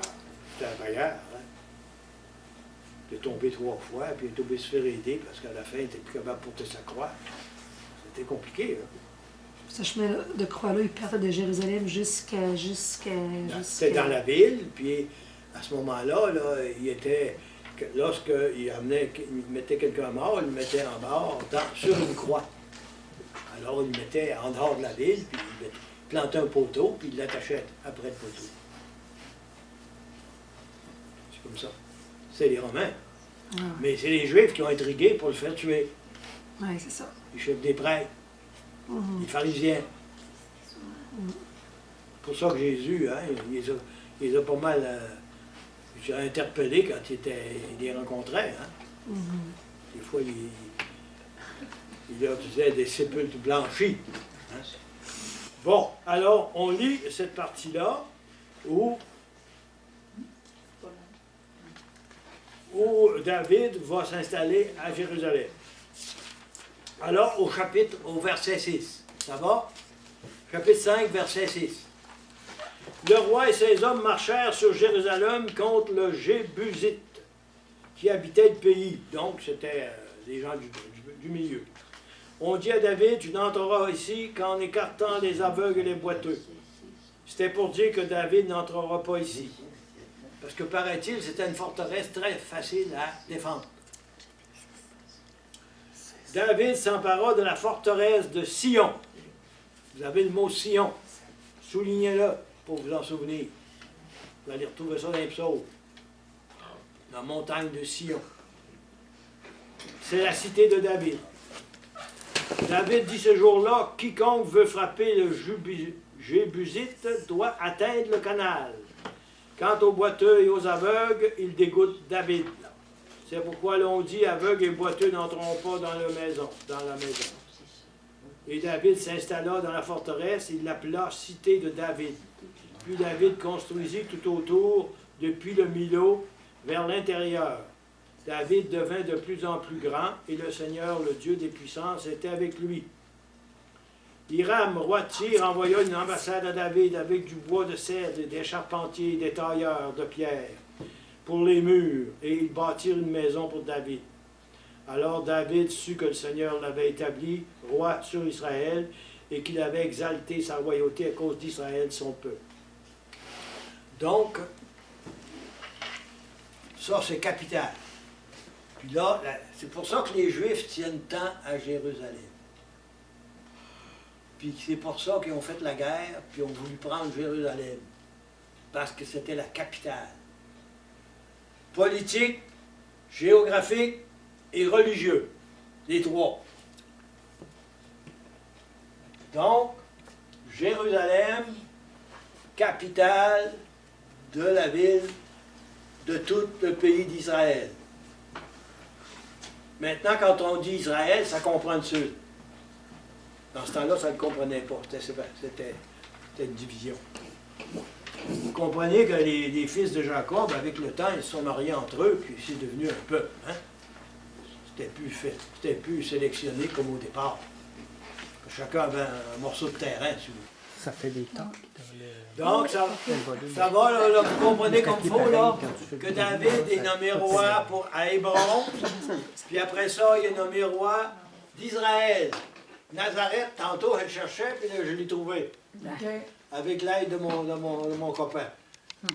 c'était un bagarre. Hein? Il est tombé 3 fois, puis il est obligé de se faire aider parce qu'à la fin, il n'était plus capable de porter sa croix. C'était compliqué. Hein? Ce chemin de croix-là, il partait de Jérusalem jusqu'à... C'était dans la ville, puis À ce moment-là, là, lorsqu'il mettait quelqu'un mort, il le mettait en bord sur une croix. Alors il le mettait en dehors de la ville, puis il plantait un poteau, puis il l'attachait après le poteau. C'est comme ça. C'est les Romains. Ah. Mais c'est les Juifs qui ont intrigué pour le faire tuer. Oui, c'est ça. Les chefs des prêtres, les pharisiens. C'est pour ça que Jésus, hein, il les a pas mal interpellés quand il les rencontrait. Hein. Des fois, il leur disait des sépulcres blanchis. Hein. Bon, alors, on lit cette partie-là où David va s'installer à Jérusalem. Alors, au verset 6, ça va? Chapitre 5, verset 6. Le roi et ses hommes marchèrent sur Jérusalem contre le Jébusite, qui habitait le pays. Donc, c'était les gens du milieu. On dit à David, tu n'entreras ici qu'en écartant les aveugles et les boiteux. C'était pour dire que David n'entrera pas ici. Parce que, paraît-il, c'était une forteresse très facile à défendre. David s'empara de la forteresse de Sion. Vous avez le mot Sion. Soulignez-le pour vous en souvenir. Vous allez retrouver ça dans les psaumes. La montagne de Sion. C'est la cité de David. David dit ce jour-là, quiconque veut frapper le Jébusite doit atteindre le canal. Quant aux boiteux et aux aveugles, il dégoûte David. C'est pourquoi l'on dit aveugles et boiteux n'entreront pas dans la maison. Et David s'installa dans la forteresse, il l'appela cité de David. Puis David construisit tout autour, depuis le Milo, vers l'intérieur. David devint de plus en plus grand, et le Seigneur, le Dieu des puissances, était avec lui. Hiram, roi de Tyr, envoya une ambassade à David avec du bois de cèdre, des charpentiers, des tailleurs de pierre pour les murs, et ils bâtirent une maison pour David. Alors David sut que le Seigneur l'avait établi roi sur Israël et qu'il avait exalté sa royauté à cause d'Israël, son peuple. Donc, ça c'est capital. Puis là, c'est pour ça que les Juifs tiennent tant à Jérusalem. Puis c'est pour ça qu'ils ont fait la guerre, puis ont voulu prendre Jérusalem. Parce que c'était la capitale. Politique, géographique et religieux. Les trois. Donc, Jérusalem, capitale de la ville de tout le pays d'Israël. Maintenant, quand on dit Israël, ça comprend le sud. Dans ce temps-là, ça ne le comprenait pas. C'était une division. Vous comprenez que les fils de Jacob, avec le temps, ils se sont mariés entre eux, puis c'est devenu un peuple. Hein? C'était plus sélectionné comme au départ. Chacun avait un morceau de terrain, si vous voulez. Ça fait des temps. Donc, ça va, là, vous comprenez comme il faut, là, que David est nommé roi à Hébron, puis après ça, il est nommé roi d'Israël. Nazareth, tantôt, elle cherchait, puis là, je l'ai trouvé. OK. Avec l'aide de mon copain.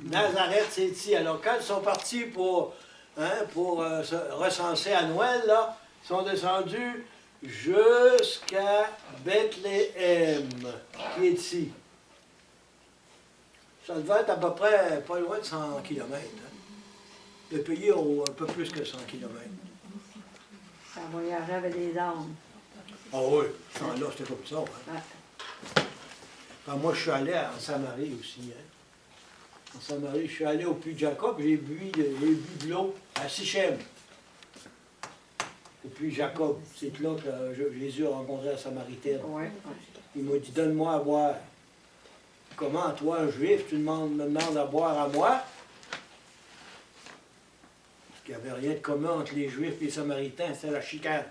Nazareth, c'est ici. Alors, quand ils sont partis pour se recenser à Noël, là, ils sont descendus jusqu'à Bethléem, qui est ici. Ça devait être à peu près pas loin de 100 km. Hein. Le pays a un peu plus que 100 km. Ça voyageait avec des armes. Ah oui, là, c'était comme ça. Hein. Ouais. Enfin, moi, je suis allé en Samarie aussi. Hein. En Samarie, je suis allé au puits de Jacob, j'ai bu de l'eau à Sichem. Au puits de Jacob. C'est là que Jésus a rencontré la Samaritaine. Ouais. Il m'a dit, donne-moi à boire. Comment, toi, un juif, tu me demandes à boire à moi? Parce qu'il n'y avait rien de commun entre les juifs et les samaritains, c'était la chicane.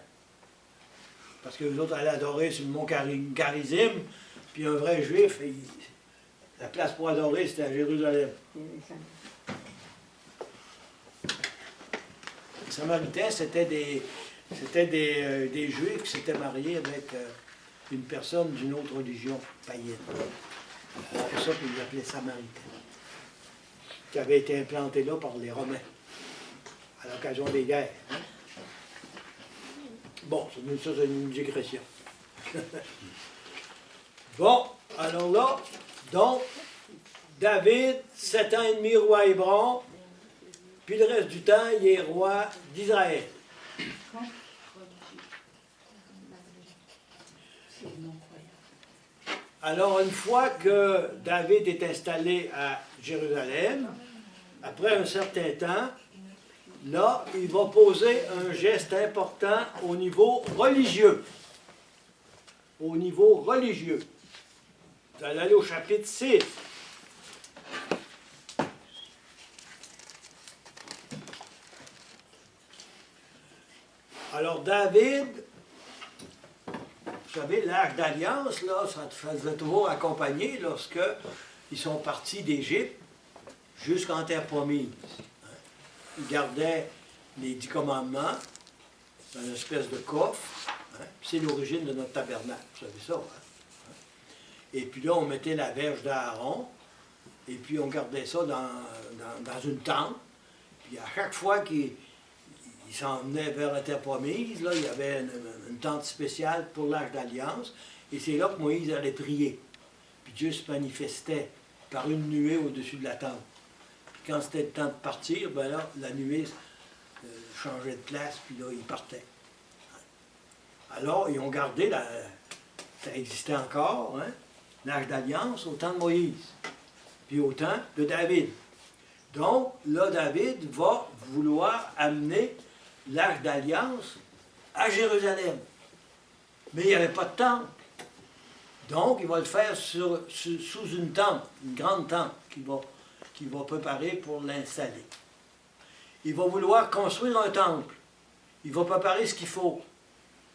Parce que les autres allaient adorer sur le mont Garizim, puis un vrai juif, la place pour adorer, c'était à Jérusalem. Les samaritains, c'était des juifs qui s'étaient mariés avec une personne d'une autre religion païenne. C'est pour ça qu'ils l'appelaient samaritains. qui avait été implanté là par les Romains à l'occasion des guerres. Hein. Bon, ça c'est une digression. Bon, alors là, donc, David, 7 ans et demi roi à Hébron, puis le reste du temps, il est roi d'Israël. Alors, une fois que David est installé à Jérusalem, après un certain temps, là, il va poser un geste important au niveau religieux. Au niveau religieux. Vous allez aller au chapitre 6. Alors, David, vous savez, l'arche d'alliance, là, ça faisait toujours accompagner lorsque ils sont partis d'Égypte jusqu'en terre promise. Ils gardaient les 10 commandements dans une espèce de coffre. Hein. C'est l'origine de notre tabernacle, vous savez ça. Hein. Et puis là, on mettait la verge d'Aaron, et puis on gardait ça dans une tente. Puis à chaque fois qu'ils s'en venaient vers la terre promise, là, il y avait une tente spéciale pour l'arche d'alliance, et c'est là que Moïse allait prier. Puis Dieu se manifestait par une nuée au-dessus de la tente. Puis quand c'était le temps de partir, ben là, la nuée changeait de place, puis là, il partait. Alors, ils ont gardé, ça existait encore, hein, l'arche d'alliance au temps de Moïse, puis au temps de David. Donc, là, David va vouloir amener l'arche d'alliance à Jérusalem. Mais il n'y avait pas de temple. Donc, il va le faire sous une tente, une grande tente qu'il va préparer pour l'installer. Il va vouloir construire un temple. Il va préparer ce qu'il faut.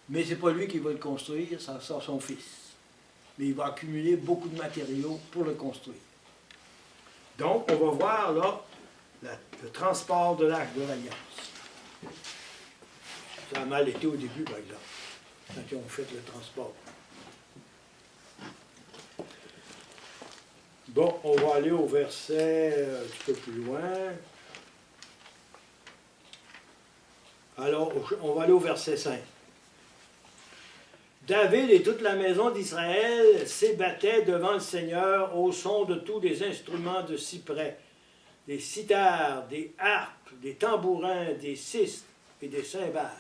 Mais ce n'est pas lui qui va le construire, ça sera son fils. Mais il va accumuler beaucoup de matériaux pour le construire. Donc, on va voir là le transport de l'arche de l'Alliance. Ça a mal été au début, par exemple, quand ils ont fait le transport. Bon, on va aller au verset un petit peu plus loin. Alors, on va aller au verset 5. David et toute la maison d'Israël s'ébattaient devant le Seigneur au son de tous les instruments de cyprès, des cithars, des harpes, des tambourins, des sistres et des cymbales.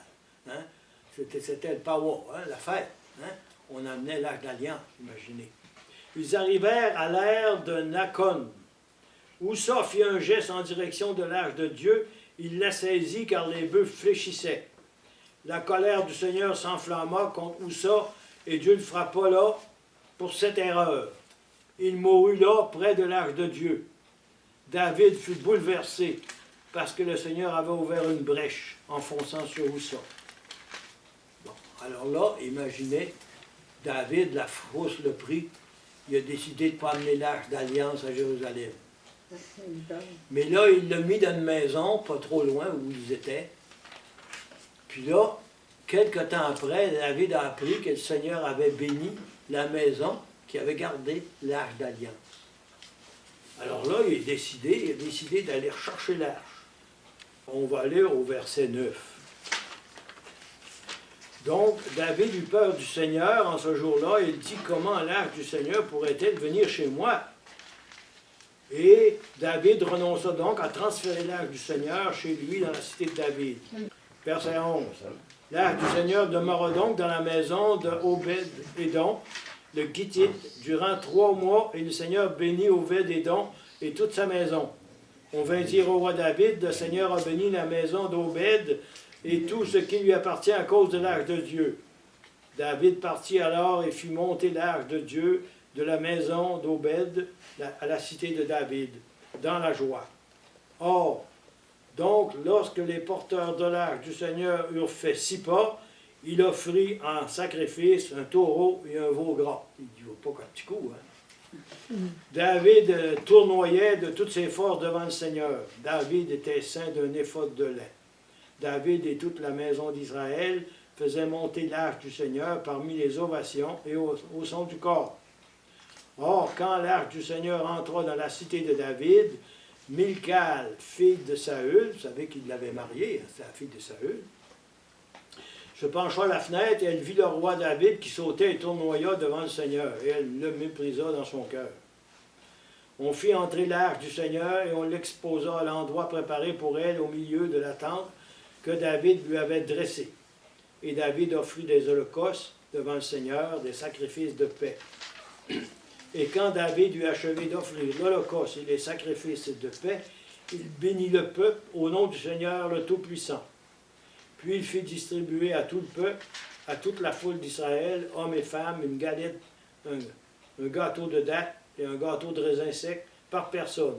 Hein? C'était le power, hein, la fête. Hein? On amenait l'arche d'alliance, imaginez. Ils arrivèrent à l'ère de Nakon. Oussa fit un geste en direction de l'arche de Dieu. Il la saisit car les bœufs fléchissaient. La colère du Seigneur s'enflamma contre Oussa et Dieu le frappa là pour cette erreur. Il mourut là près de l'arche de Dieu. David fut bouleversé parce que le Seigneur avait ouvert une brèche en fonçant sur Oussa. Bon, alors là, imaginez, David, la frousse le prit, il a décidé de ne pas amener l'arche d'alliance à Jérusalem. Mais là, il l'a mis dans une maison, pas trop loin où ils étaient. Puis là, quelque temps après, David a appris que le Seigneur avait béni la maison qui avait gardé l'arche d'alliance. Alors là, il a décidé d'aller rechercher l'arche. On va aller au verset 9. Donc, David eut peur du Seigneur en ce jour-là. Il dit, comment l'arche du Seigneur pourrait-elle venir chez moi? Et David renonça donc à transférer l'arche du Seigneur chez lui dans la cité de David. Verset 11. L'arche du Seigneur demeura donc dans la maison de Obed-Édom, le Gittite, durant 3 mois, et le Seigneur bénit Obed-Édom et toute sa maison. On vint dire au roi David, le Seigneur a béni la maison d'Obed et tout ce qui lui appartient à cause de l'arche de Dieu. David partit alors et fit monter l'arche de Dieu de la maison d'Obed à la cité de David, dans la joie. Or, donc, lorsque les porteurs de l'arche du Seigneur eurent fait 6 pas, il offrit en sacrifice un taureau et un veau gras. Il dit, pas qu'un petit coup, hein? David tournoyait de toutes ses forces devant le Seigneur. David était ceint d'un éphod de lin. David et toute la maison d'Israël faisaient monter l'arche du Seigneur parmi les ovations et au son du corps. Or, quand l'arche du Seigneur entra dans la cité de David, Milcal, fille de Saül, vous savez qu'il l'avait mariée, hein, c'est la fille de Saül, se pencha à la fenêtre et elle vit le roi David qui sautait et tournoya devant le Seigneur, et elle le méprisa dans son cœur. On fit entrer l'arche du Seigneur et on l'exposa à l'endroit préparé pour elle au milieu de la tente que David lui avait dressée. Et David offrit des holocaustes devant le Seigneur, des sacrifices de paix. Et quand David eut achevé d'offrir l'holocauste et les sacrifices de paix, il bénit le peuple au nom du Seigneur le Tout-Puissant. Puis il fit distribuer à tout le peuple, à toute la foule d'Israël, hommes et femmes, une galette, un gâteau de date et un gâteau de raisin sec par personne.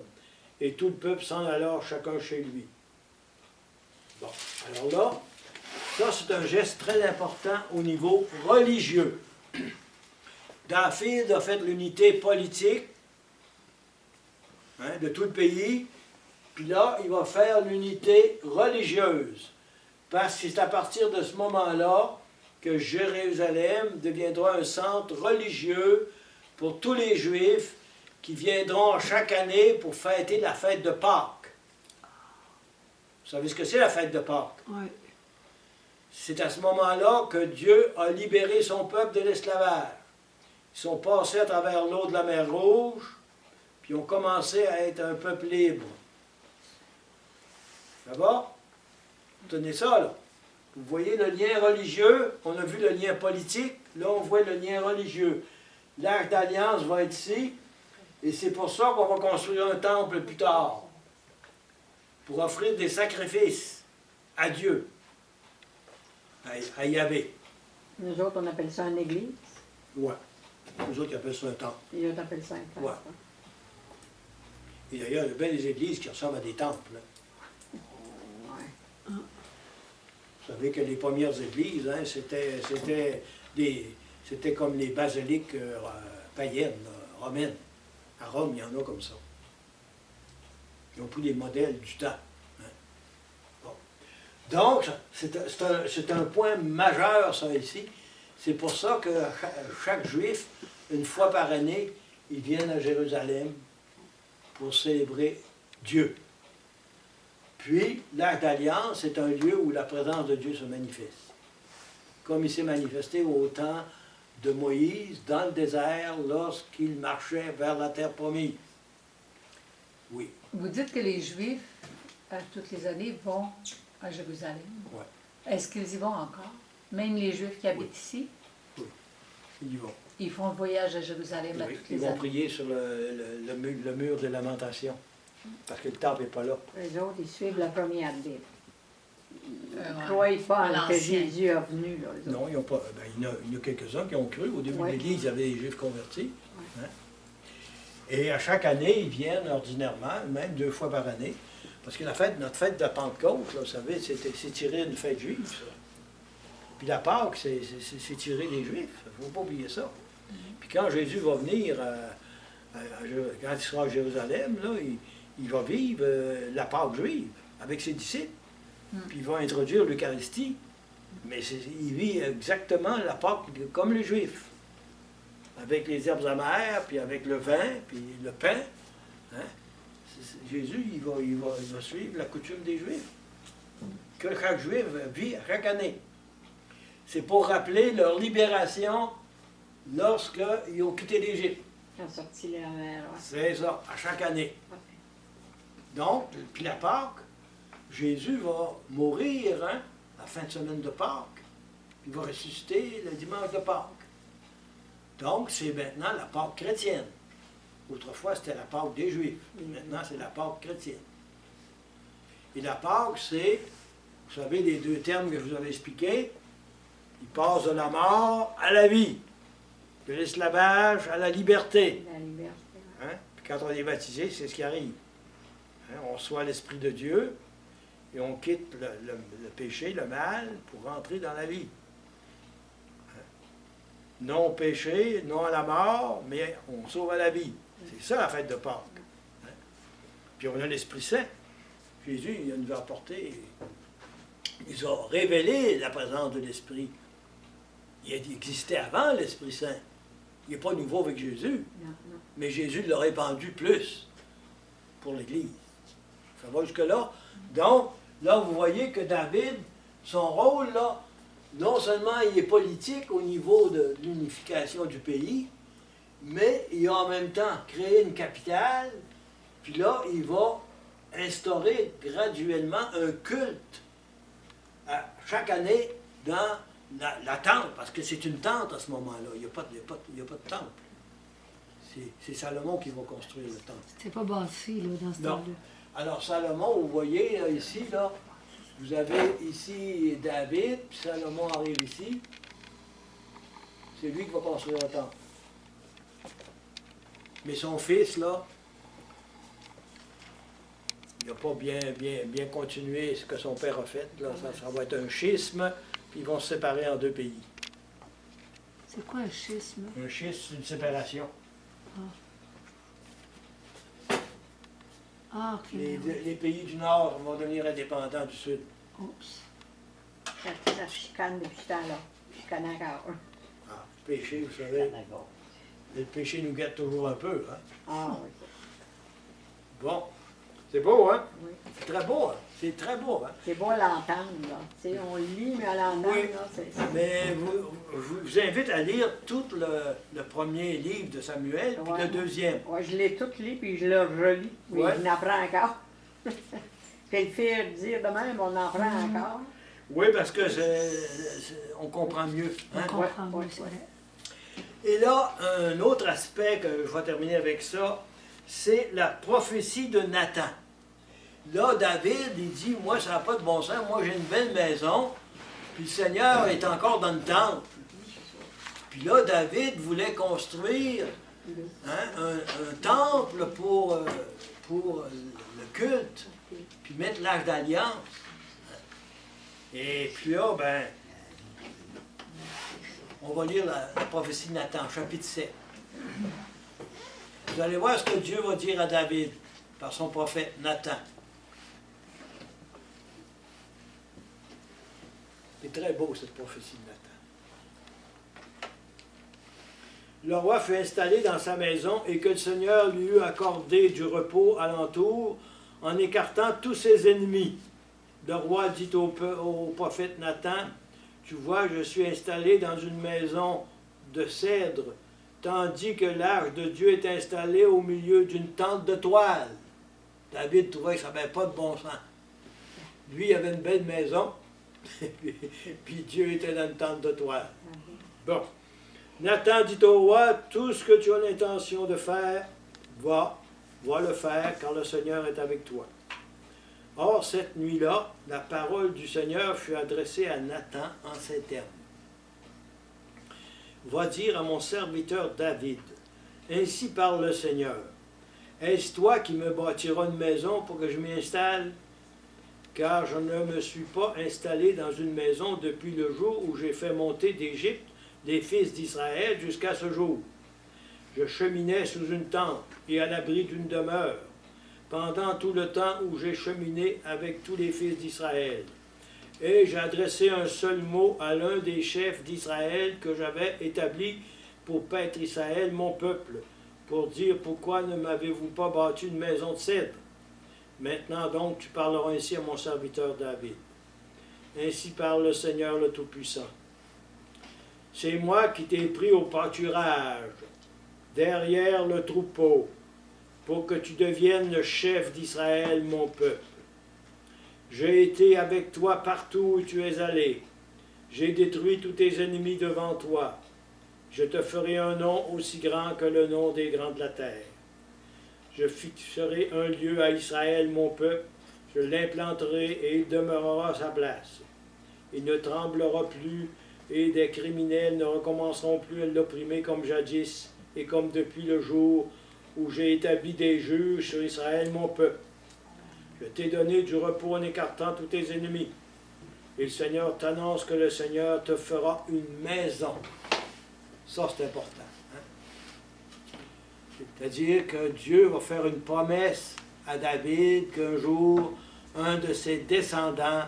Et tout le peuple s'en alla chacun chez lui. Bon, alors là, ça c'est un geste très important au niveau religieux. David a fait l'unité politique de tout le pays, puis là, il va faire l'unité religieuse. Parce que c'est à partir de ce moment-là que Jérusalem deviendra un centre religieux pour tous les Juifs qui viendront chaque année pour fêter la fête de Pâques. Vous savez ce que c'est la fête de Pâques? Oui. C'est à ce moment-là que Dieu a libéré son peuple de l'esclavage. Ils sont passés à travers l'eau de la mer Rouge, puis ont commencé à être un peuple libre. Ça va? Tenez ça, là. Vous voyez le lien religieux, on a vu le lien politique, là on voit le lien religieux. L'Arche d'Alliance va être ici, et c'est pour ça qu'on va construire un temple plus tard, pour offrir des sacrifices à Dieu, à Yahvé. Nous autres, on appelle ça une église. Ouais. Nous autres, ils appellent ça un temple. Les autres appellent ça un temple. Ouais. Et d'ailleurs, il y a bien des églises qui ressemblent à des temples. Ouais. Vous savez que les premières églises, hein, c'était comme les basiliques païennes, romaines. À Rome, il y en a comme ça. Ils ont pris les modèles du temps. Hein. Bon. Donc, c'est un point majeur, ça, ici. C'est pour ça que chaque Juif, une fois par année, ils viennent à Jérusalem pour célébrer Dieu. Puis, l'Arche d'Alliance est un lieu où la présence de Dieu se manifeste. Comme il s'est manifesté au temps de Moïse, dans le désert, lorsqu'il marchait vers la terre promise. Oui. Vous dites que les Juifs, toutes les années, vont à Jérusalem. Ouais. Est-ce qu'ils y vont encore? Même les Juifs qui habitent ici? Ils y vont. Ils font le voyage à Jérusalem à Oui, toutes ils les vont années. prier sur le mur de lamentation. Parce que le temple n'est pas là. Les autres, ils suivent la première Bible. Ils Ouais. ne croient pas À que l'ancien. Jésus est venu. Là, les autres. Non, ils ont pas. Ben, il y en a quelques-uns qui ont cru. Au début Ouais. de l'Église, il y avait des Juifs convertis. Hein. Et à chaque année, ils viennent ordinairement, même 2 fois par année. Parce que notre fête de Pentecôte, là, vous savez, c'est tiré d'une fête juive, ça. Puis la Pâque, c'est tiré des Juifs. Il ne faut pas oublier ça. Puis quand Jésus va venir, quand il sera à Jérusalem, là, il va vivre la Pâque juive avec ses disciples. Puis il va introduire l'Eucharistie. Mais il vit exactement la Pâque comme les Juifs. Avec les herbes amères, puis avec le vin, puis le pain. Hein? Jésus, il va suivre la coutume des Juifs. Que chaque Juif vit chaque année. C'est pour rappeler leur libération lorsqu'ils ont quitté l'Égypte. Ils ont sorti la mer. Ouais. C'est ça, à chaque année. Donc, puis la Pâque, Jésus va mourir la fin de semaine de Pâques. Il va ressusciter le dimanche de Pâques. Donc, c'est maintenant la Pâque chrétienne. Autrefois, c'était la Pâque des Juifs. Maintenant, c'est la Pâque chrétienne. Et la Pâque, c'est, vous savez, les 2 termes que je vous avais expliqués. Il passe de la mort à la vie, de l'esclavage à la liberté. La liberté. Ouais. Hein? Puis quand on est baptisé, c'est ce qui arrive. Hein? On reçoit l'Esprit de Dieu et on quitte le péché, le mal, pour rentrer dans la vie. Hein? Non au péché, non à la mort, mais on sauve à la vie. C'est ça la fête de Pâques. Hein? Puis on a l'Esprit Saint. Jésus, il nous a apporté, il nous a révélé la présence de l'Esprit. Il existait avant l'Esprit Saint. Il n'est pas nouveau avec Jésus, Non, non. mais Jésus l'a répandu plus pour l'Église. Ça va jusque-là? Donc, là, vous voyez que David, son rôle, là, non seulement il est politique au niveau de l'unification du pays, mais il a en même temps créé une capitale, puis là, il va instaurer graduellement un culte chaque année dans la tente, parce que c'est une tente à ce moment-là, il n'y a pas de temple. C'est Salomon qui va construire le temple. C'était pas bâti, là, dans ce Non. temps-là. Alors Salomon, vous voyez là, ici, là, vous avez ici David, puis Salomon arrive ici. C'est lui qui va construire le temple. Mais son fils, là, il n'a pas bien continué ce que son père a fait. Là. Ça va être un schisme, puis ils vont se séparer en 2 pays. C'est quoi un schisme? Un schisme, c'est une séparation. Ah, ok. Les pays du Nord vont devenir indépendants du Sud. Oups. Ça chicane depuis ce temps-là. Chicane encore. Ah, le péché, vous savez, le péché nous guette toujours un peu. Hein? Ah oui. Bon, c'est beau, hein? Oui. C'est très beau, hein? C'est très beau, hein? C'est beau à l'entendre, là. Tu sais, on le lit, mais à l'entendre, Oui. là, c'est... Mais je vous invite à lire tout le premier livre de Samuel, puis Ouais. le deuxième. Ouais, je l'ai tout lu, puis je le relis. Mais Ouais. je n'apprends encore. Puis le faire dire de même, on en apprend encore. Oui, parce que on comprend mieux. On Hein? comprend Ouais, mieux, c'est ouais. vrai. Et là, un autre aspect que je vais terminer avec ça, c'est la prophétie de Nathan. Là, David, il dit, moi, ça n'a pas de bon sens, moi, j'ai une belle maison, puis le Seigneur est encore dans le temple. Puis là, David voulait construire hein, un temple pour le culte, puis mettre l'âge d'alliance. Et puis là, ben, on va lire la prophétie de Nathan, chapitre 7. Vous allez voir ce que Dieu va dire à David par son prophète Nathan. C'est très beau cette prophétie de Nathan. Le roi fut installé dans sa maison et que le Seigneur lui eut accordé du repos alentour en écartant tous ses ennemis. Le roi dit au prophète Nathan, « Tu vois, je suis installé dans une maison de cèdre, tandis que l'arche de Dieu est installée au milieu d'une tente de toile. » David trouvait que ça n'avait pas de bon sens. Lui, il avait une belle maison, puis Dieu était dans une tente de toile. Bon. Nathan dit au roi, « Tout ce que tu as l'intention de faire, va le faire, car le Seigneur est avec toi. » Or, cette nuit-là, la parole du Seigneur fut adressée à Nathan en ces termes. « Va dire à mon serviteur David, ainsi parle le Seigneur, est-ce toi qui me bâtiras une maison pour que je m'y installe? Car je ne me suis pas installé dans une maison depuis le jour où j'ai fait monter d'Égypte les fils d'Israël jusqu'à ce jour. Je cheminais sous une tente et à l'abri d'une demeure, pendant tout le temps où j'ai cheminé avec tous les fils d'Israël. Et j'ai adressé un seul mot à l'un des chefs d'Israël que j'avais établi pour paître Israël, mon peuple, pour dire pourquoi ne m'avez-vous pas bâti une maison de cèdre? Maintenant donc tu parleras ainsi à mon serviteur David. Ainsi parle le Seigneur le Tout-Puissant. C'est moi qui t'ai pris au pâturage, derrière le troupeau, pour que tu deviennes le chef d'Israël, mon peuple. J'ai été avec toi partout où tu es allé. J'ai détruit tous tes ennemis devant toi. Je te ferai un nom aussi grand que le nom des grands de la terre. Je fixerai un lieu à Israël, mon peuple. Je l'implanterai et il demeurera à sa place. Il ne tremblera plus et des criminels ne recommenceront plus à l'opprimer comme jadis et comme depuis le jour où j'ai établi des juges sur Israël, mon peuple. Je t'ai donné du repos en écartant tous tes ennemis. Et le Seigneur t'annonce que le Seigneur te fera une maison. Ça, c'est important. Hein? C'est-à-dire que Dieu va faire une promesse à David qu'un jour, un de ses descendants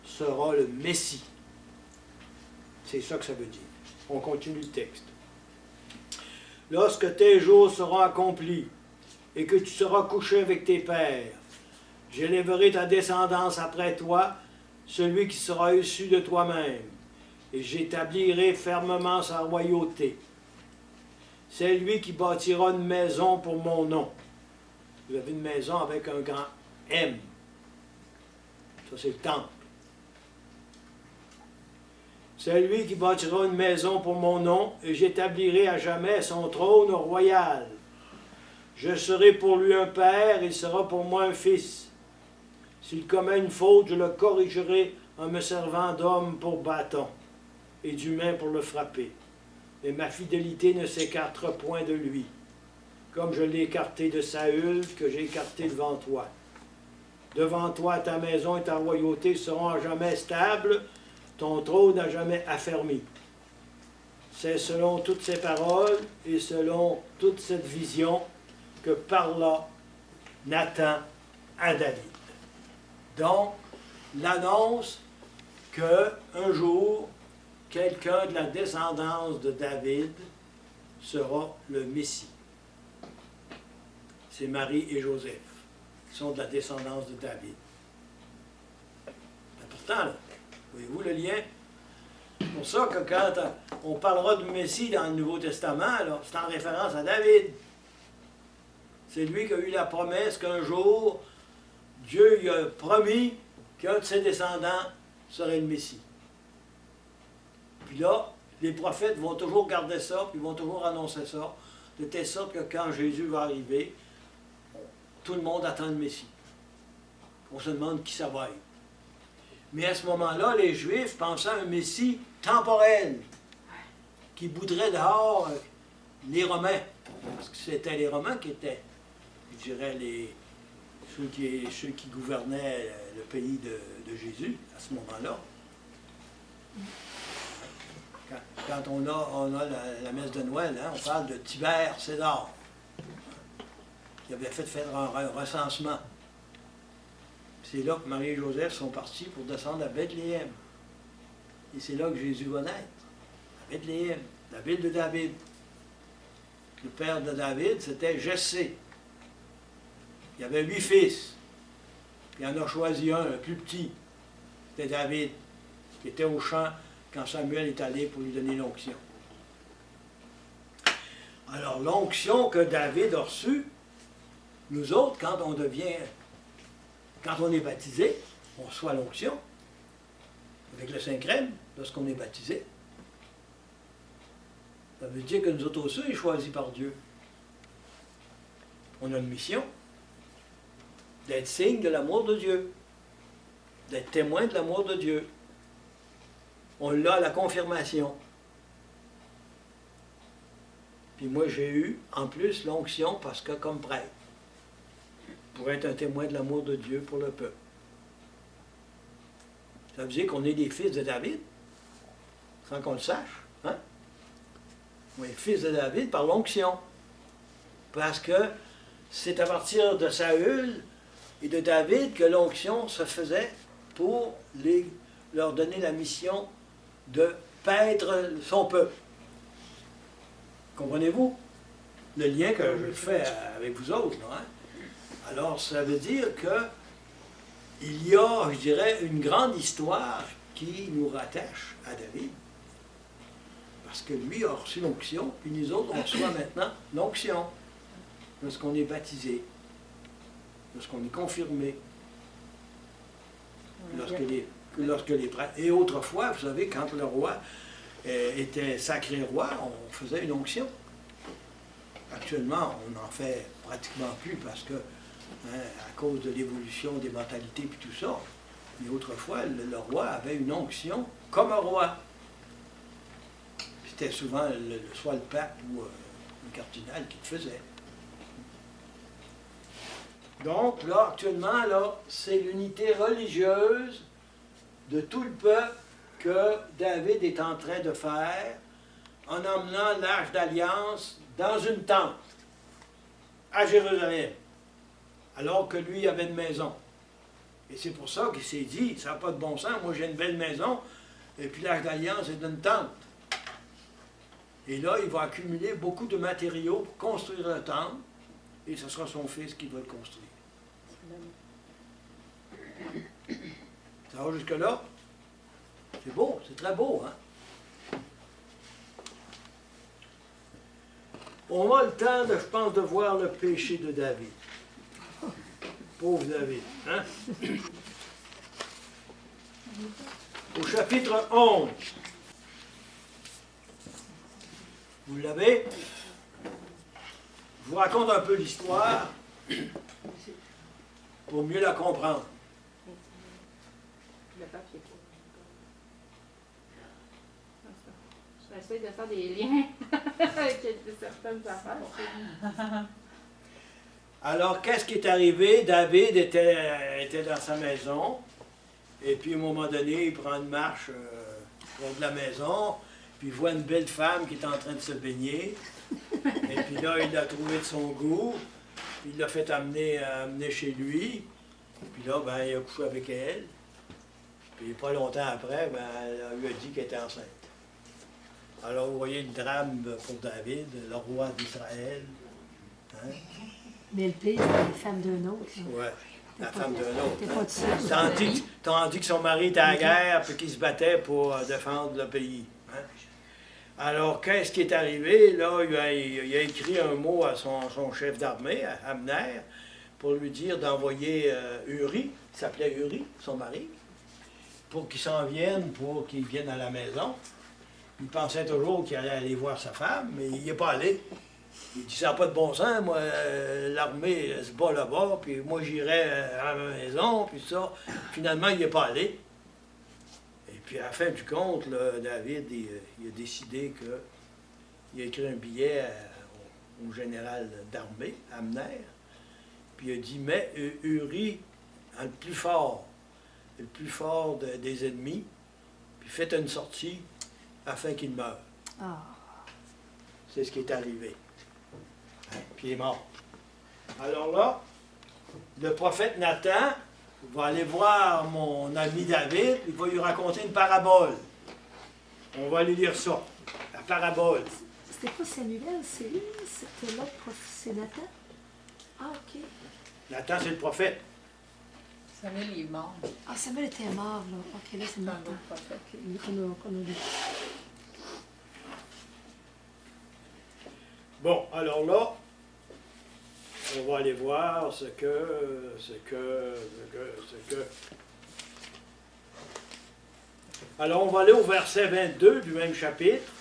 sera le Messie. C'est ça que ça veut dire. On continue le texte. Lorsque tes jours seront accomplis et que tu seras couché avec tes pères, J'élèverai ta descendance après toi, celui qui sera issu de toi-même, et j'établirai fermement sa royauté. C'est lui qui bâtira une maison pour mon nom. Vous avez une maison avec un grand M. Ça, c'est le temple. C'est lui qui bâtira une maison pour mon nom, et j'établirai à jamais son trône royal. Je serai pour lui un père, il sera pour moi un fils. S'il commet une faute, je le corrigerai en me servant d'homme pour bâton et d'humain pour le frapper. Mais ma fidélité ne s'écartera point de lui, comme je l'ai écarté de Saül, que j'ai écarté devant toi. Devant toi, ta maison et ta royauté seront à jamais stables, ton trône à jamais affermi. C'est selon toutes ces paroles et selon toute cette vision que parla Nathan à David. Donc, l'annonce qu'un jour, quelqu'un de la descendance de David sera le Messie. C'est Marie et Joseph qui sont de la descendance de David. Important, là. Voyez-vous le lien? C'est pour ça que quand on parlera du Messie dans le Nouveau Testament, c'est en référence à David. C'est lui qui a eu la promesse qu'un jour, Dieu lui a promis qu'un de ses descendants serait le Messie. Puis là, les prophètes vont toujours garder ça, puis ils vont toujours annoncer ça, de telle sorte que quand Jésus va arriver, tout le monde attend le Messie. On se demande qui ça va être. Mais à ce moment-là, les Juifs pensaient à un Messie temporel, qui boudrait dehors les Romains. Parce que c'était les Romains qui étaient, je dirais, ceux qui gouvernaient le pays de Jésus à ce moment-là. Quand on a la messe de Noël, on parle de Tibère César, qui avait fait faire un recensement. C'est là que Marie et Joseph sont partis pour descendre à Bethléem. Et c'est là que Jésus va naître, à Bethléem, la ville de David. Le père de David, c'était Jessé. Il y avait 8 fils. Puis il en a choisi un, le plus petit. C'était David, qui était au champ quand Samuel est allé pour lui donner l'onction. Alors, l'onction que David a reçue, nous autres, quand on est baptisé, on reçoit l'onction avec le Saint-Crème, lorsqu'on est baptisé. Ça veut dire que nous autres aussi, on est choisis par Dieu. On a une mission d'être signe de l'amour de Dieu, d'être témoin de l'amour de Dieu. On l'a à la confirmation. Puis moi, j'ai eu, en plus, l'onction parce que, comme prêtre, pour être un témoin de l'amour de Dieu pour le peuple. Ça veut dire qu'on est des fils de David, sans qu'on le sache. Hein? On est fils de David par l'onction. Parce que c'est à partir de Saül et de David que l'onction se faisait pour leur donner la mission de paître son peuple. Comprenez-vous le lien que je fais avec vous autres, non, hein? Alors, ça veut dire qu'il y a, je dirais, une grande histoire qui nous rattache à David. Parce que lui a reçu l'onction, puis nous autres, on reçoit maintenant l'onction. Lorsqu'on est baptisé, lorsqu'on est confirmé, lorsque les prêtres... Et autrefois, vous savez, quand le roi était sacré roi, on faisait une onction. Actuellement, on n'en fait pratiquement plus parce que, à cause de l'évolution des mentalités et tout ça, mais autrefois, le roi avait une onction comme un roi. C'était souvent soit le pape ou le cardinal qui le faisait. Donc, là, actuellement, c'est l'unité religieuse de tout le peuple que David est en train de faire en emmenant l'Arche d'Alliance dans une tente à Jérusalem, alors que lui avait une maison. Et c'est pour ça qu'il s'est dit, ça n'a pas de bon sens, moi j'ai une belle maison, et puis l'Arche d'Alliance est une tente. Et là, il va accumuler beaucoup de matériaux pour construire la tente, et ce sera son fils qui va le construire. Ça va jusque-là? C'est beau, c'est très beau, hein? On a le temps, je pense, de voir le péché de David. Pauvre David, hein? Au chapitre 11. Vous l'avez? Je vous raconte un peu l'histoire pour mieux la comprendre. Le papier. J'essaie de faire des liens avec certaines affaires. Alors, qu'est-ce qui est arrivé? David était dans sa maison, et puis à un moment donné, il prend une marche près de la maison, puis il voit une belle femme qui est en train de se baigner, et puis là, il l'a trouvée de son goût, puis il l'a fait amener chez lui, puis là, ben, il a couché avec elle, puis pas longtemps après, ben, elle lui a dit qu'elle était enceinte. Alors, vous voyez le drame pour David, le roi d'Israël. Hein? Mais le pire, c'est la femme d'un autre. là. Ouais, la T'es femme pas- d'un autre. T'es pas tout seul. Tandis que son mari était à la guerre puis qu'il se battait pour défendre le pays. Hein? Alors, qu'est-ce qui est arrivé? Là, il a écrit un mot à son chef d'armée, à Abner, pour lui dire d'envoyer Uri, qui s'appelait Uri, son mari, pour qu'il s'en vienne, pour qu'il vienne à la maison. Il pensait toujours qu'il allait aller voir sa femme, mais il n'y est pas allé. Il dit, ça n'a pas de bon sens, moi, l'armée se bat là-bas, puis moi j'irai à ma maison, puis ça. Finalement, il n'est pas allé. Et puis à la fin du compte, là, David, il a décidé qu'il a écrit un billet au général d'armée, Abner, puis il a dit, mais Uri, le plus fort des ennemis, puis faites une sortie afin qu'il meure. Ah. C'est ce qui est arrivé. Hein, puis il est mort. Alors là, le prophète Nathan va aller voir mon ami David, il va lui raconter une parabole. On va aller lire ça, la parabole. C'était pas Samuel, c'est lui, c'était l'autre prophète, c'est Nathan? Ah, ok. Nathan, c'est le prophète. Samuel il est mort. Ah, Samuel était mort, là. Ok, là, c'est C'est un Nathan. autre prophète. Ok, qu'on a lu. Bon, alors là, on va aller voir ce que. Alors, on va aller au verset 22 du même chapitre.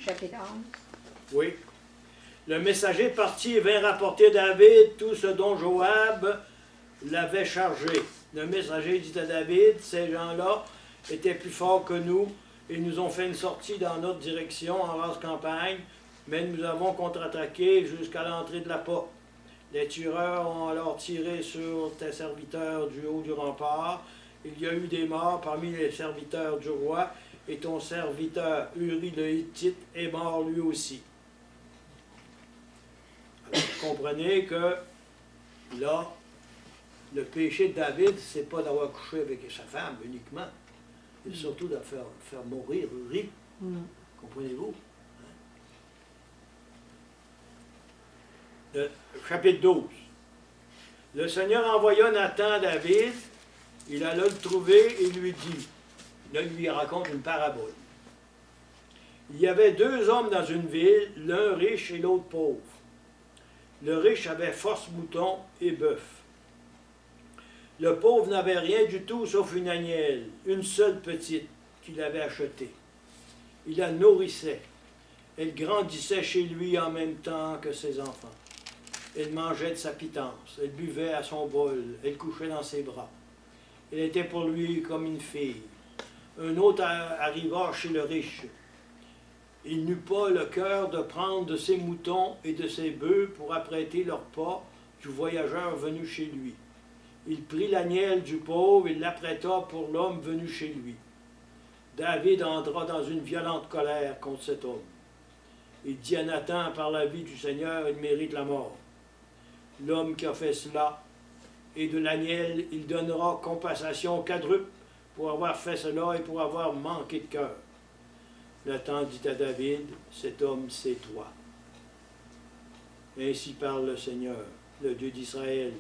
Chapitre 11. Oui. Le messager partit et vint rapporter à David tout ce dont Joab l'avait chargé. Le messager dit à David, ces gens-là étaient plus forts que nous et nous ont fait une sortie dans notre direction en race campagne, mais nous avons contre-attaqué jusqu'à l'entrée de la porte. Les tueurs ont alors tiré sur tes serviteurs du haut du rempart. Il y a eu des morts parmi les serviteurs du roi, et ton serviteur Uri le Hittite est mort lui aussi. Alors, vous comprenez que là, le péché de David, c'est pas d'avoir couché avec sa femme uniquement, mais surtout de faire mourir Uri. Comprenez-vous? Le chapitre 12. Le Seigneur envoya Nathan à David, il alla le trouver et lui dit, là il lui raconte une parabole. Il y avait deux hommes dans une ville, l'un riche et l'autre pauvre. Le riche avait force moutons et bœufs. Le pauvre n'avait rien du tout sauf une agnelle, une seule petite qu'il avait achetée. Il la nourrissait. Elle grandissait chez lui en même temps que ses enfants. Elle mangeait de sa pitance, elle buvait à son bol, elle couchait dans ses bras. Elle était pour lui comme une fille. Un autre arriva chez le riche. Il n'eut pas le cœur de prendre de ses moutons et de ses bœufs pour apprêter leur pas du voyageur venu chez lui. Il prit l'agnelle du pauvre et l'apprêta pour l'homme venu chez lui. David entra dans une violente colère contre cet homme. Il dit à Nathan, par la vie du Seigneur, il mérite la mort. L'homme qui a fait cela, et de l'agnelle, il donnera compensation quadruple pour avoir fait cela et pour avoir manqué de cœur. Nathan dit à David, cet homme c'est toi. Ainsi parle le Seigneur, le Dieu d'Israël.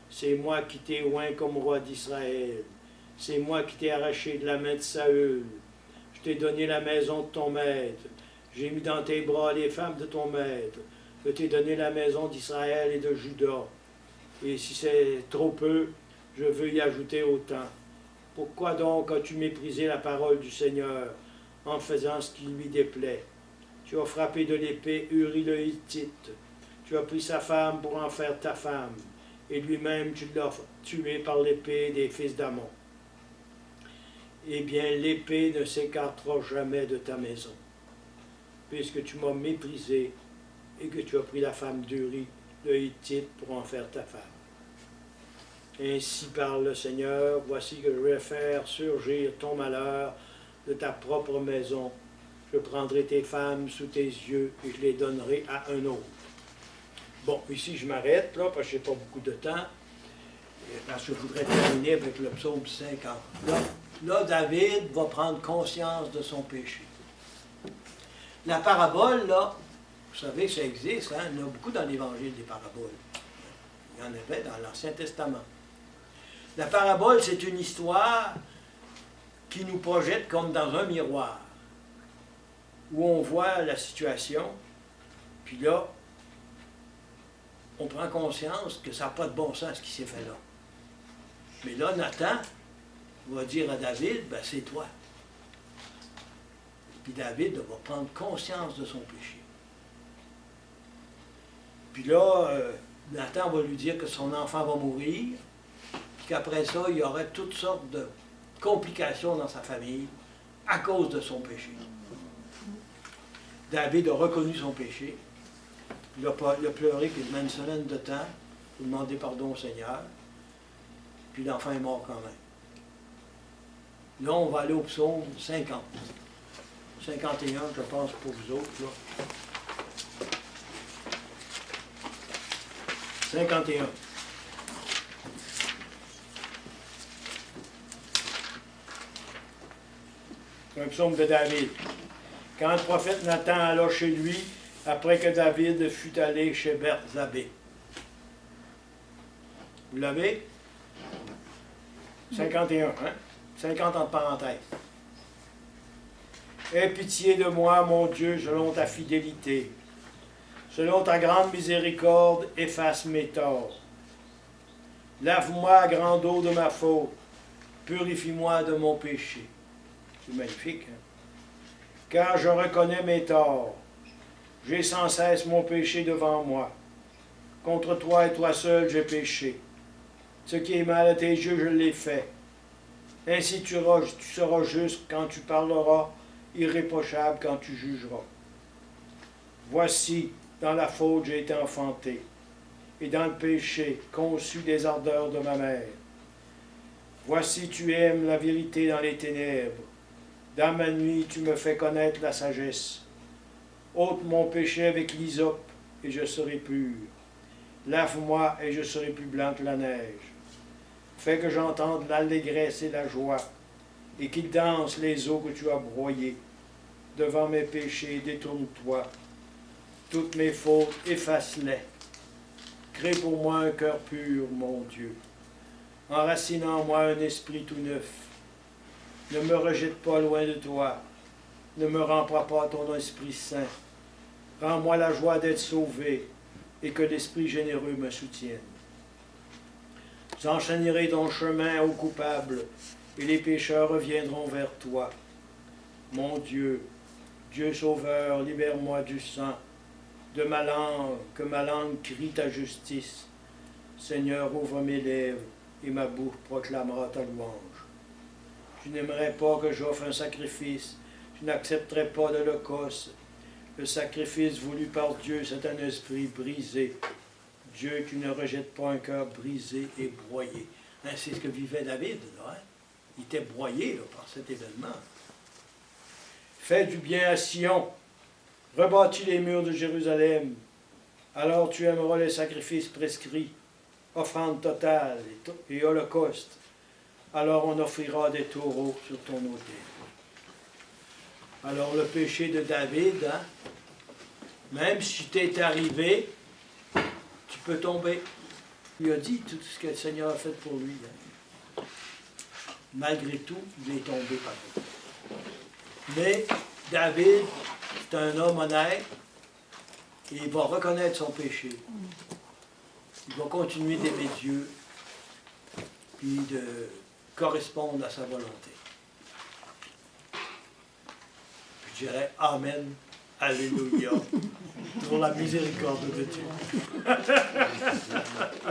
C'est moi qui t'ai oint comme roi d'Israël. C'est moi qui t'ai arraché de la main de Saül. Je t'ai donné la maison de ton maître. J'ai mis dans tes bras les femmes de ton maître. Je t'ai donné la maison d'Israël et de Juda. Et si c'est trop peu, je veux y ajouter autant. Pourquoi donc as-tu méprisé la parole du Seigneur en faisant ce qui lui déplaît? Tu as frappé de l'épée Uri le Hittite. Tu as pris sa femme pour en faire ta femme. Et lui-même tu l'as tué par l'épée des fils d'Amon. Eh bien, l'épée ne s'écartera jamais de ta maison, puisque tu m'as méprisé et que tu as pris la femme d'Uri le Hittite pour en faire ta femme. Ainsi parle le Seigneur, voici que je vais faire surgir ton malheur de ta propre maison. Je prendrai tes femmes sous tes yeux et je les donnerai à un autre. Bon, ici je m'arrête, là, parce que je n'ai pas beaucoup de temps, parce que je voudrais terminer avec le psaume 50. Là, David va prendre conscience de son péché. La parabole, là, vous savez, ça existe, hein? Il y en a beaucoup dans l'Évangile des paraboles. Il y en avait dans l'Ancien Testament. La parabole, c'est une histoire qui nous projette comme dans un miroir, où on voit la situation, puis là, on prend conscience que ça n'a pas de bon sens ce qui s'est fait là. Mais là, Nathan va dire à David, ben c'est toi. Puis David va prendre conscience de son péché. Puis là, Nathan va lui dire que son enfant va mourir, puis qu'après ça, il y aurait toutes sortes de complications dans sa famille à cause de son péché. David a reconnu son péché. Il a pleuré quasiment une semaine de temps pour demander pardon au Seigneur. Puis l'enfant est mort quand même. Là, on va aller au psaume 50. 51, je pense, pour vous autres. Là. 51. C'est un psaume de David. Quand le prophète Nathan alla chez lui, après que David fut allé chez Berzabé. Vous l'avez? 51, hein? 50 en parenthèse. Aie pitié de moi, mon Dieu, selon ta fidélité. Selon ta grande miséricorde, efface mes torts. Lave-moi à grande eau de ma faute. Purifie-moi de mon péché. C'est magnifique, hein? Car je reconnais mes torts. J'ai sans cesse mon péché devant moi. Contre toi et toi seul, j'ai péché. Ce qui est mal à tes yeux, je l'ai fait. Ainsi tu seras juste quand tu parleras, irréprochable quand tu jugeras. Voici, dans la faute j'ai été enfanté, et dans le péché conçu des ardeurs de ma mère. Voici tu aimes la vérité dans les ténèbres. Dans ma nuit tu me fais connaître la sagesse. Ôte mon péché avec l'hysope, et je serai pur. Lave-moi, et je serai plus blanc que la neige. Fais que j'entende l'allégresse et la joie, et qu'ils dansent les eaux que tu as broyées. Devant mes péchés, détourne-toi. Toutes mes fautes, efface-les. Crée pour moi un cœur pur, mon Dieu. Enracine en moi un esprit tout neuf. Ne me rejette pas loin de toi. Ne me rends pas ton Esprit Saint. Rends-moi la joie d'être sauvé et que l'Esprit généreux me soutienne. J'enchaînerai ton chemin aux coupables et les pécheurs reviendront vers toi. Mon Dieu, Dieu sauveur, libère-moi du sang, de ma langue, que ma langue crie ta justice. Seigneur, ouvre mes lèvres et ma bouche proclamera ta louange. Je n'aimerais pas que j'offre un sacrifice. Je n'accepterai pas d'holocauste. Le sacrifice voulu par Dieu, c'est un esprit brisé. Dieu, tu ne rejettes pas un cœur brisé et broyé. Hein, c'est ce que vivait David, là, hein? Il était broyé là, par cet événement. Fais du bien à Sion. Rebâtis les murs de Jérusalem. Alors tu aimeras les sacrifices prescrits, offrandes totales et holocaustes. Alors on offrira des taureaux sur ton autel. Alors le péché de David, hein, même si t'es arrivé, tu peux tomber. Il a dit tout ce que le Seigneur a fait pour lui. Hein. Malgré tout, il est tombé par terre. Mais David, c'est un homme honnête et il va reconnaître son péché. Il va continuer d'aimer Dieu puis de correspondre à sa volonté. Je dirais Amen, Alléluia, pour la miséricorde de Dieu.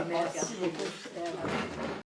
Merci beaucoup.